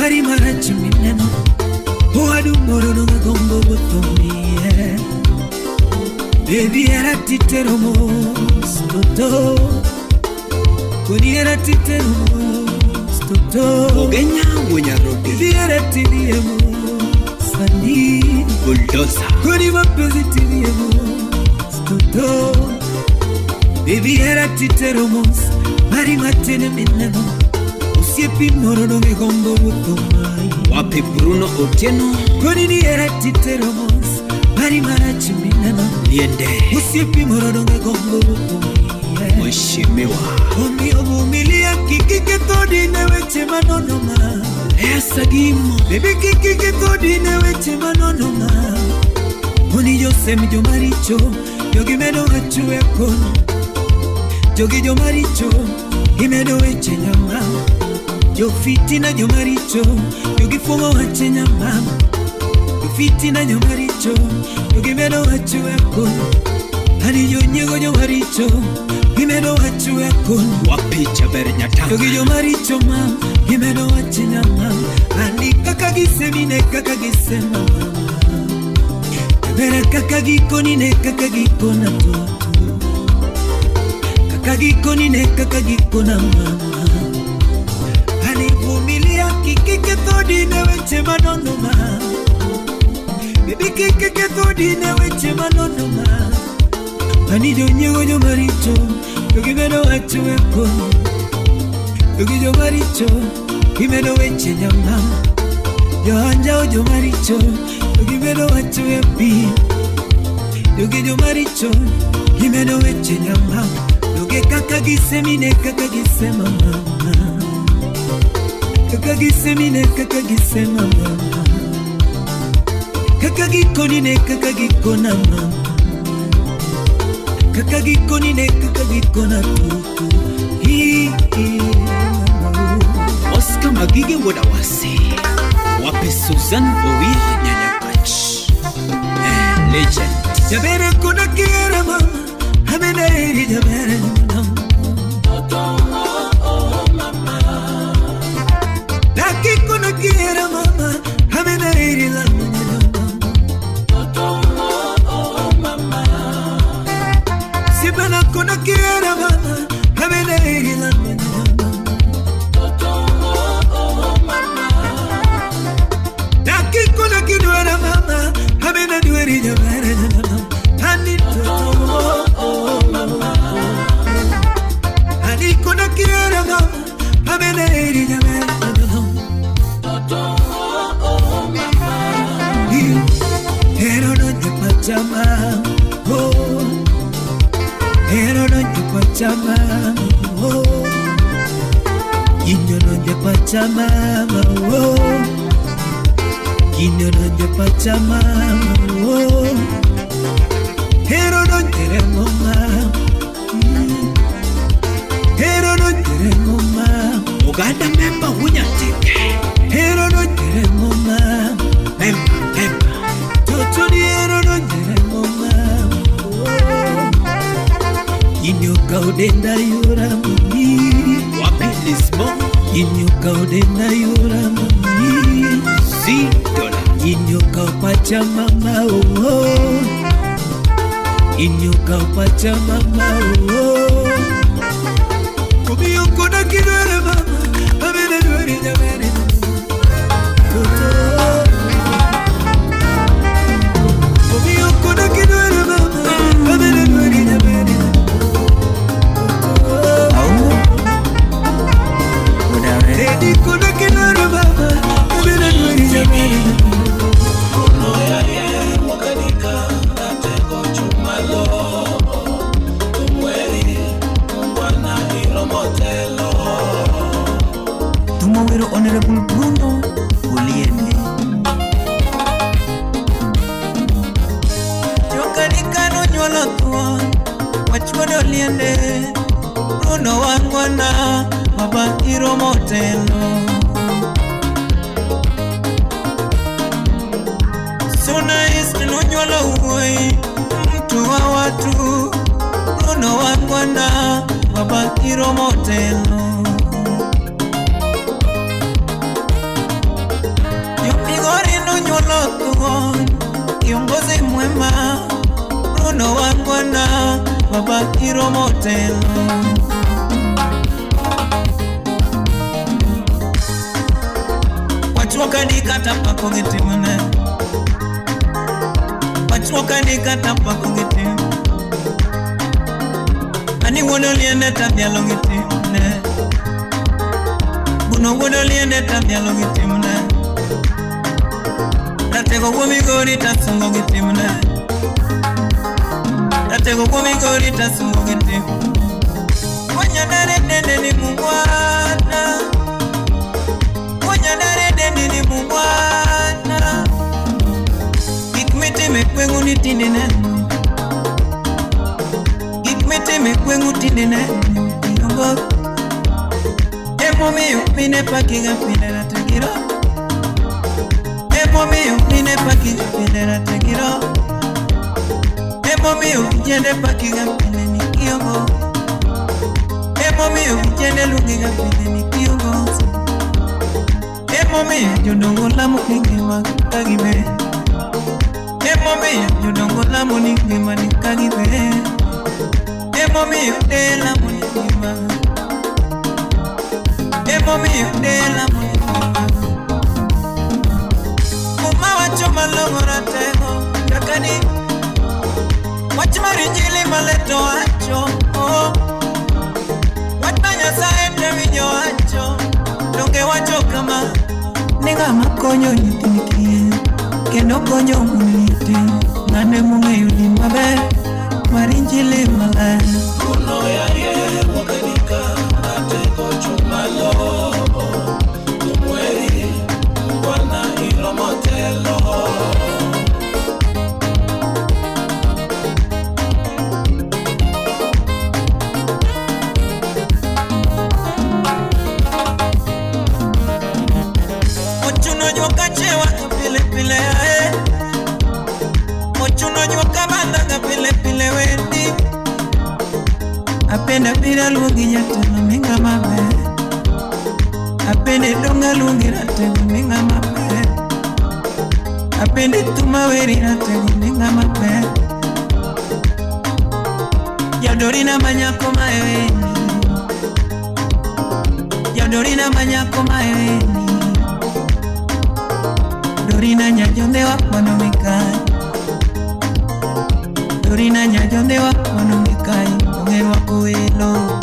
Mari marachi mineno Oadu moro no gombo botomie Baby era titero mos toto Koni era titero mos toto Ogenya wonya rodi Baby era titero mos Sani bulldozer Koni mapenzi titero mos toto Baby era titero mos Mari matene mineno Usiepi moro no gombo botomai Wapi Bruno Otieno Koni ni era titero mos Mari marachi mineno Liende Usiepi morodonge gombo Mheshimiwa Omi ovumilia kikike todi neweche manonoma Esa gimo Baby kikike todi neweche manonoma Oni jose mijo maricho Yogi medo hachuwe kono Jogi jo maricho Imedo weche nyama Jo fitina jo maricho Yogi fungo hache nyama Fitina nyomaricho Yogimedo hachu ekon Hani yonyego nyomaricho Gimedo hachu ekon Wapicha bere nyata Yogi nyomaricho mam Gimedo hachu nyamam Hani kakagisemine kakagisema Bere kakagikonine kakagikona toto Kakagikonine kakagikona mama Hani vumilia kikike todi neweche manonoma Baby keke todi neweche manonoma Ani jonyego nyomaricho Yogi medo hachu eko Yogi nyomaricho Imedo weche nyama Johanja o nyomaricho Yogi medo hachu epi Yogi nyomaricho Imedo weche nyama Yogi kakagisemine kakagisema mama Kakagisemine kakagisema mama Kakagikonine kakagikona mama Kakagikonine kakagikona tutu Oscar Magige Wodawase Wape Susan Bowie Nyanyapach Legend Jabere kuna kiera mama Hamena eri jabere mama Laki kuna kiera mama Hamena eri la Sibana kuna kiera mama Hamena eri la Laki kuna kiduera mama Hamena dueri jabere mama Hani toto Hani kuna kiera mama Hamena eri jabere Hero no te pachama, oh. Hero no te pachama, oh. Inyo no te pachama, oh. Inyo no te pachama, oh. Hero no te remoma, Hero no te remoma. Uganda member wunyatike. Hero no te remoma, member. Totoni hero no te remoma. Inyo kaudenda yura mami. Wapilismo. Inyo kaudenda yura mami. $10. Inyo kaupacha mama oh. Inyo kaupacha mama oh. Kumiyo kuna kidwere mama. Amene dwere jamene. Kumiyo kuna kidwere mama. Amene dwere jamene. Edi kuna kidwere mama. Amene dwere jamene. Honorable Bruno Uliende Jokanikano nyolo tuwa Wachuodo Uliende Bruno wangwana Baba Iromotelo So nice no nyolo uwe Mtu wa watu Bruno wangwana Baba Iromotelo Buno wangwana baba hiro motelo. Wachuoka nikata pako ngetimune. Wachuoka nikata pako ngetimune. Ani wono liende tabialo ngetimune. Buno wono liende tabialo ngetimune. Ratego gomigori tasungo ngetimune. Ratego gomigori tasungo ngetimune. Wanyadare dende ni mungwana. Wanyadare dende ni mungwana. Gikmete mekwengu nitindine. Gikmete mekwengu tindine. Yongo Emo miyo mine pakinga pinera tegiro. Emo miyo mine pakinga pinera tegiro. Emo miyo jende pakinga pineni kiyongo. Emo miyo jende lunginga pineni kiyongo. Emo miyo jodongo lamu ningima kagibe. Emo miyo jodongo lamu ningima kagibe. Emo miyo de lamu ningima. Emo miyo de lamu ningima. Uma wacho malongo ratego yakani. Wachimari njili maleto wacho. Watanya saete winyo wacho. Donge wacho kama Nenga makonyo nyitinikie Kendo konyo munite Ngane munge yudi mabe Marinjili male Kuno ya ye Wakanika Ate kocho malo Tumweri Wana ilo motelo Pile pile ae Mochuno jwa kabanda pile pile wendi Apenda pira lungi jatelo minga mabe Apende donga lungi ratego minga mabe Apende tumaweri ratego minga mabe Yadorina manyako maeweni Yadorina manyako maeweni Dorina nyajonde wa monomikai Dorina nyajonde wa monomikai Ongeru wa kuelo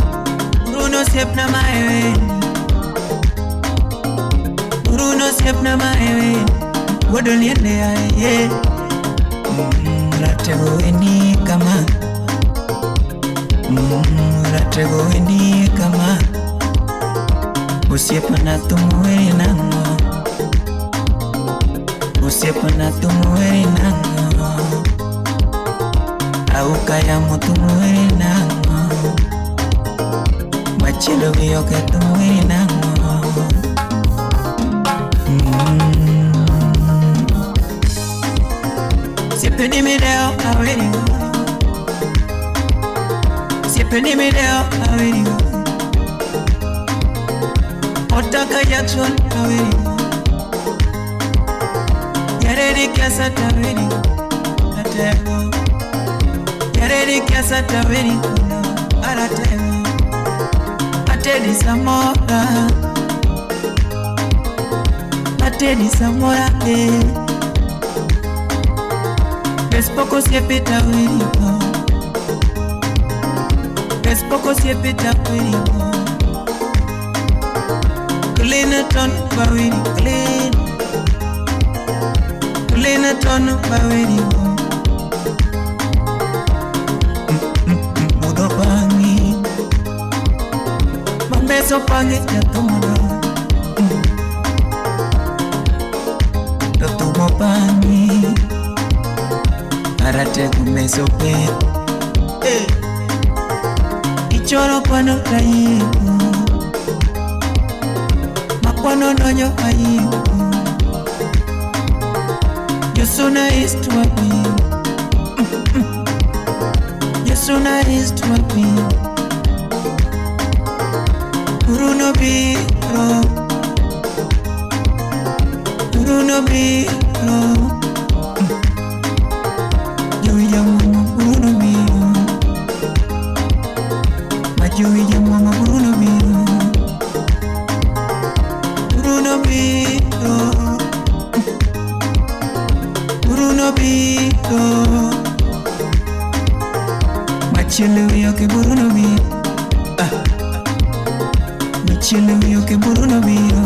Bruno siep na maeweni Bruno siep na maeweni Wodo liende ya ye Ratego weni kama Ratego weni kama Usiepa na tumuweni nango Usiepa na tumuweni nango Auka ya mutumuweni nango Machilo viyoke tumuweni nango Sipendi mideo aweri Sipendi mideo aweri Otaka Jackson aweri Yaredi kiasa taweri Atego Yaredi kiasa taweri Aratego Atedi Samora Atedi Samora Pespoko siepe taweri Pespoko siepe taweri Clean ton baweri Clean ton baweri Mudo pangi Mambeso pangi jatomono Totumo pangi Arate kumeso pe Ichoro kwano kayiku Makwano nonyo kayiku Yosuna is to a me Yosuna is to a me Bruno Biro Bruno Biro Yo llamo Bruno Bruno Bito Machilu ke Bruno Bito Machilu ke Bruno Bito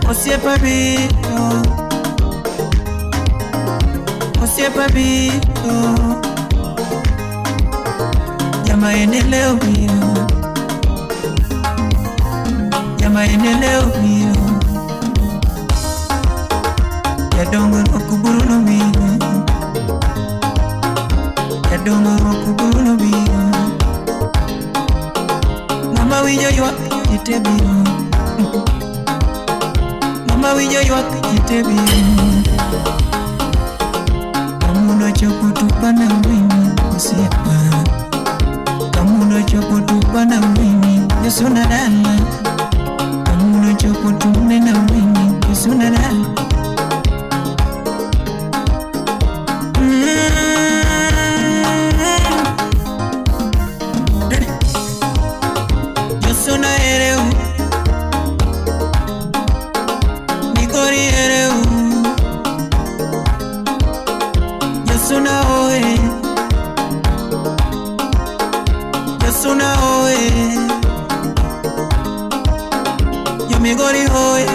Osiepa Bito Osiepa Bito Yama eneleo Bito Yama eneleo Bito Yadongo roku Bruno Bito Yadongo roku Bruno Bito Mama wiyo yuak jite Bito Mama wiyo yuak jite Bito Kamuno chopo tupana wini Osiepa Kamuno chopo tupana wini Yosuna dala Kamuno chopo tunena wini Yosuna dala Yosuna ereu Migori ereu Yosuna oe Yosuna oe Yomigori oe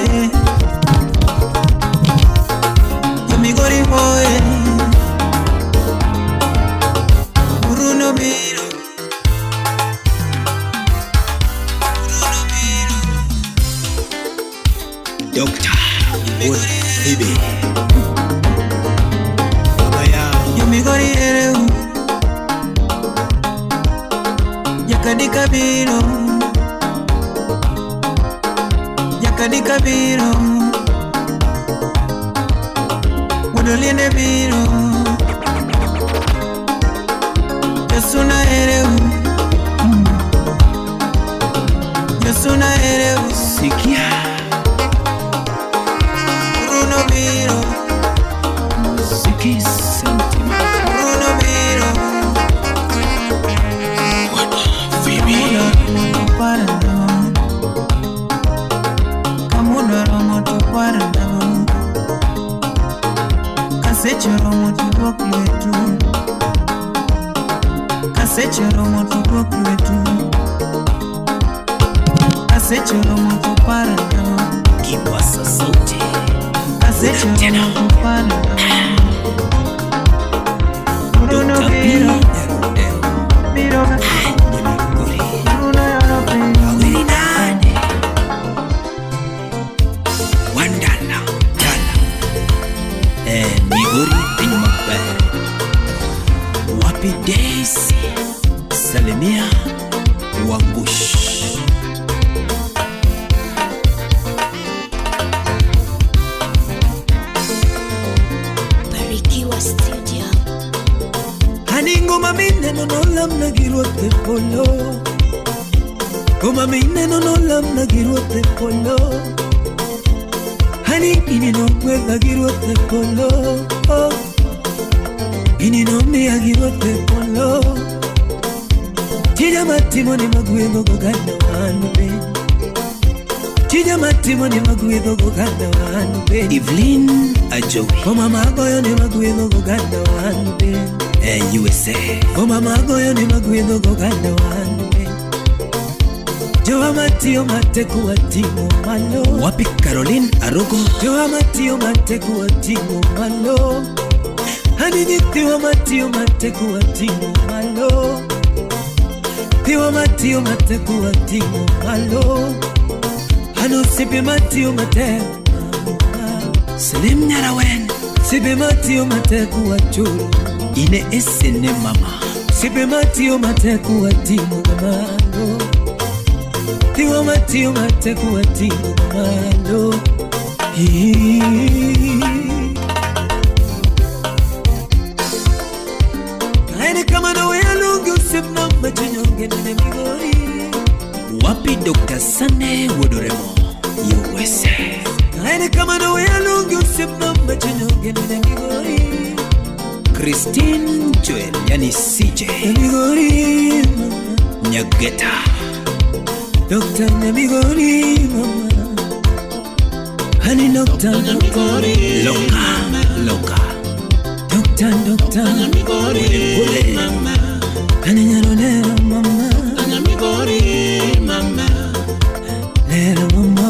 Yomigori oe Bruno Bito Doctor Bibi Yomigori ereu Yakadika Bito Yakadika Bito Wadoliene Bito Yosuna ereu Yosuna ereu Sikia Bruno Bito Siki Sentima Bruno Bito Bibi Kamuno romo tu parandavo Kasecho romo tu dokletu Kasecho romo tu dokletu Kasecho romo tu parandavo Kibwasa sauti Kasecho romo tu parandavo Bruno Bito Bito Bruno Bito Awili nane Wandala Dala Migori bin Makbel Wapi Daisy Salimia Wangush Barikiwa Studio. Ngoma mineno no lam na girote polo Ngoma mineno no lam na girote polo Hani ini no kweza girote polo Ini no mea girote polo Tija matimo ni magwego goganda wanu ben Tija matimo ni magwego goganda wanu ben Evelyn Ajowi Ngoma magoyo ni magwego goganda wanu ben USA Mama goyo ni magwendo goganda wande Joa matio mateku watimo malo Wapi Caroline Arugo Joa matio mateku watimo malo Hani nitiwa matio mateku watimo malo Tiwa matio mateku watimo malo Hano sipi matio mateku Salim Nyarawen Sipi matio mateku wachuru Ine esene mama Sipe matio mateku watimo gamalo Tiwa matio mateku watimo gamalo Kaini kama na wea lungi usimna machinyonge nene migori Wapi Dr. Sane Wodoremo USA Kaini kama na wea lungi usimna machinyonge nene migori Christine Joel yani CJ Migori Nyageta Dr. Namigori mama Honey doctor, loka, loka. Doctor, pole. Honey nero mama. Nero mama.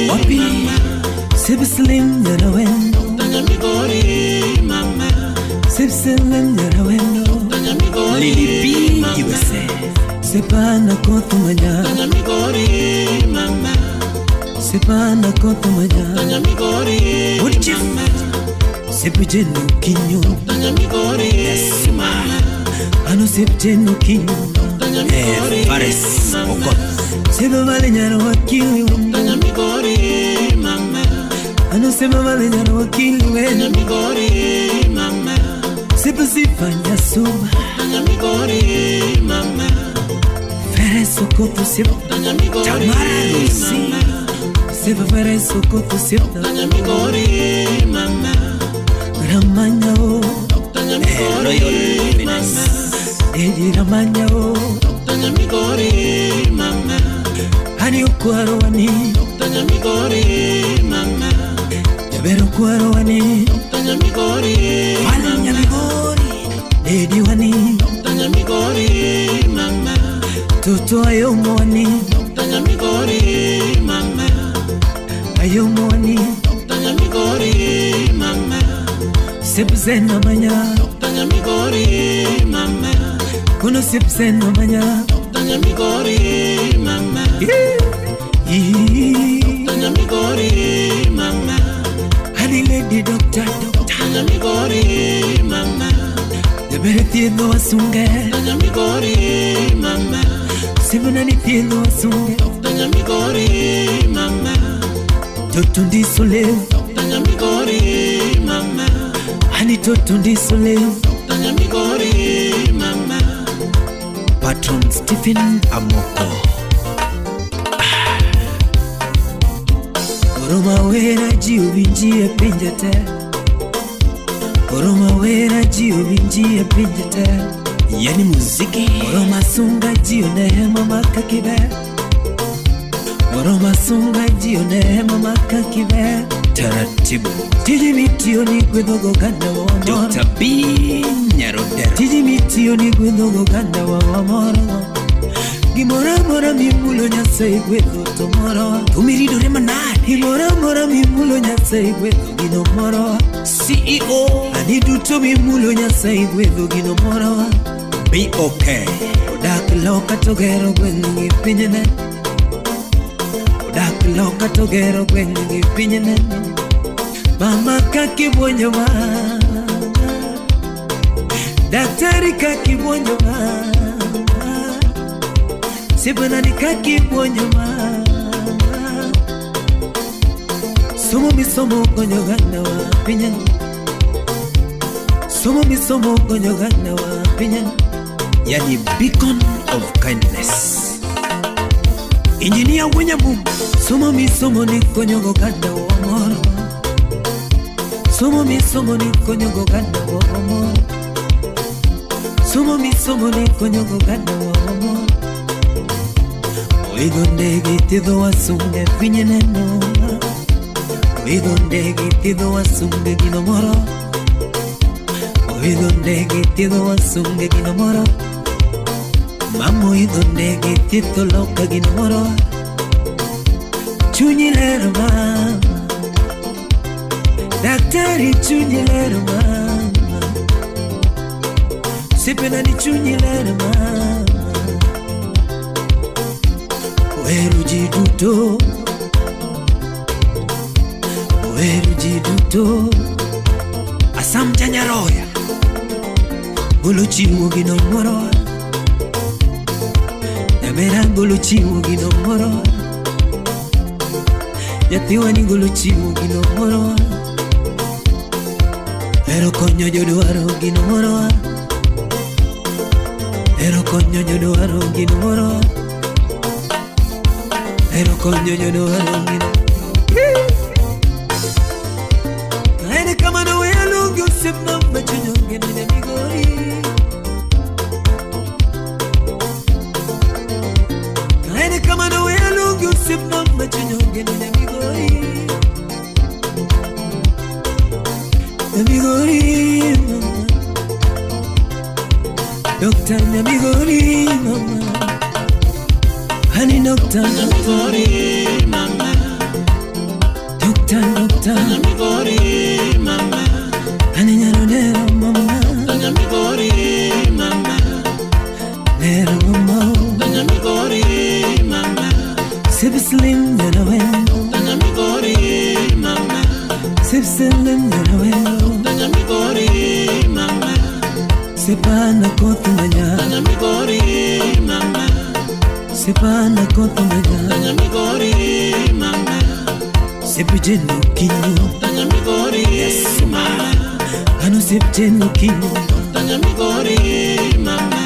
Wapi? Sip slim nero wendo. Sip slim nero wendo. Lily B, USA. Sepana kotu manya. Sepana kotu manya. What chief? Sepujenu kinyo. Yes ma. Ano sepujenu kinyo. Fares okot. Seba vale nyaro wakili wendo. Ano seba vale nyaro wakili wendo. Sepa sifanya suma. Fares okot sepa. Tamara Lucy. Sepa fares okot sepa. Ramanya o. Royal Finance. Eji ramanya o. Hani ukwaro wani. Jabero ukwaro wani. Wani nyamigori. Eji wani. Toto ayomo wani. Ayomo wani. Sipsen amanya. Kuno sipsen amanya. Honey lady doctor. The better tiendo asunge. Sibunani tiendo asunge. Totundi sole. Honey totundi sole. Patron Stephen Amoko. Oroma wera jiu vinjie pinjete. Oroma wera jiu vinjie pinjete. Yani muziki. Oroma sunga jiu nehema makakibe. Oroma sunga jiu nehema makakibe. Taratibu. Tiji mitio ni kwedogo ganda wa wamoro. Dr. B. Nyarodero. Tiji mitio ni kwedogo ganda wa wamoro. Gimora mora mimulo nyasai kwedo tomoro. Tumirido rema nani. Gimora mora mimulo nyasai kwedo gino moro. CEO. Anidu to mimulo nyasai kwedo gino moro. Be okay. Odak loka togero kwenye pinyene. Odak loka togero kwenye pinyene. Mama kakibonyo ma. Daktari kakibonyo ma. Sibonani kakibonyo ma. Somo misomo konyo gana wa pinyan. Somo misomo konyo gana wa pinyan. Yani beacon of kindness. Engineer Wenyamu. Somo misomo ni konyo gana wa moro. Somo misomo ni konyo gana wa moro. Somo misomo ni konyo gana wa moro. Oidonde gitido asunge piñeneno. Oidonde gitido asunge ginomoro. Oidonde gitido asunge ginomoro. Mamo oidonde gitido loca ginomoro. Chuñilero mama. Daktari chuñilero mama. Sipenani chuñilero mama. Oeru jiduto. Oeru jiduto. Asam janyaroya. Golo chiwo gino moro. Namera golo chiwo gino moro. Yatiwa ni golo chiwo gino moro. Ero konyo joduaro gino moro. Ero konyo joduaro gino moro. Ero konyo joduaro gino. Kaine kama no welo gyosip na machinyo gino nyamigori. Kaine kama no welo gyosip na machinyo gino nyamigori. Nyamigori mama, Dr. Nyamigori mama, honey Dr. Nyamigori mama, Dr. Nyamigori mama, honey Nyaronero mama, Nyamigori mama, Nero mama, Nyamigori mama, Sip Slim Nyarawendo, Nyamigori mama, Sip Slim Nyarawendo, Nyamigori mama, Sepana Kotumanya, Nyamigori mama, Sepana Kotumanya, Nyamigori mama, Sepijeno Kino, Nyamigori yes mama, Anu Sepijeno Kino, Nyamigori mama,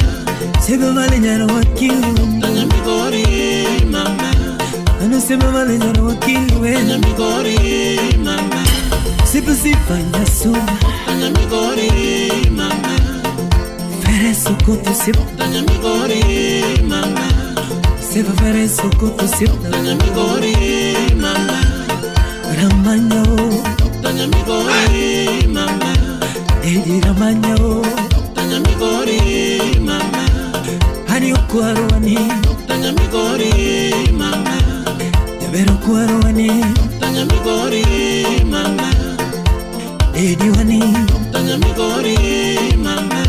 Sebavale Nyarawakilu, Nyamigori mama, Anu Sebavale Nyarawakilu, Nyamigori mama, Sepasifanya Suma, Nyamigori mama, Fereso Koto Sip, Nyamigori mama, Seba Fereso Koto Sip, Nyamigori mama, Ramanya o, Nyamigori mama, Edi Ramanya o, Nyamigori mama, Hani Okwarwani, Nyamigori mama, Debero Kwarwani, Nyamigori mama, Edi Wani, Nyamigori mama,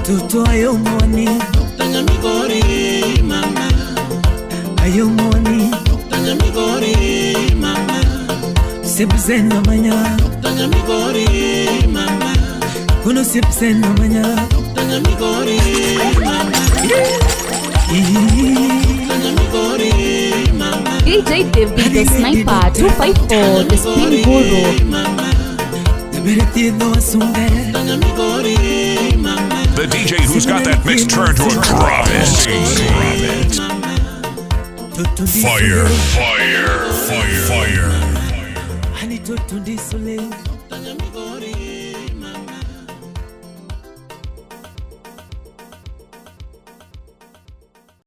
Tuto Ayomwani, Nyamigori mama, Ayomwani, Nyamigori mama, Sipsena Manya, Nyamigori mama, Kuno Sipsena Manya, Nyamigori mama, Nyamigori mama, DJ David the Sniper 254, the Spin Guru. The DJ who's got that mix turned to a drop it. Fire, fire, fire, fire.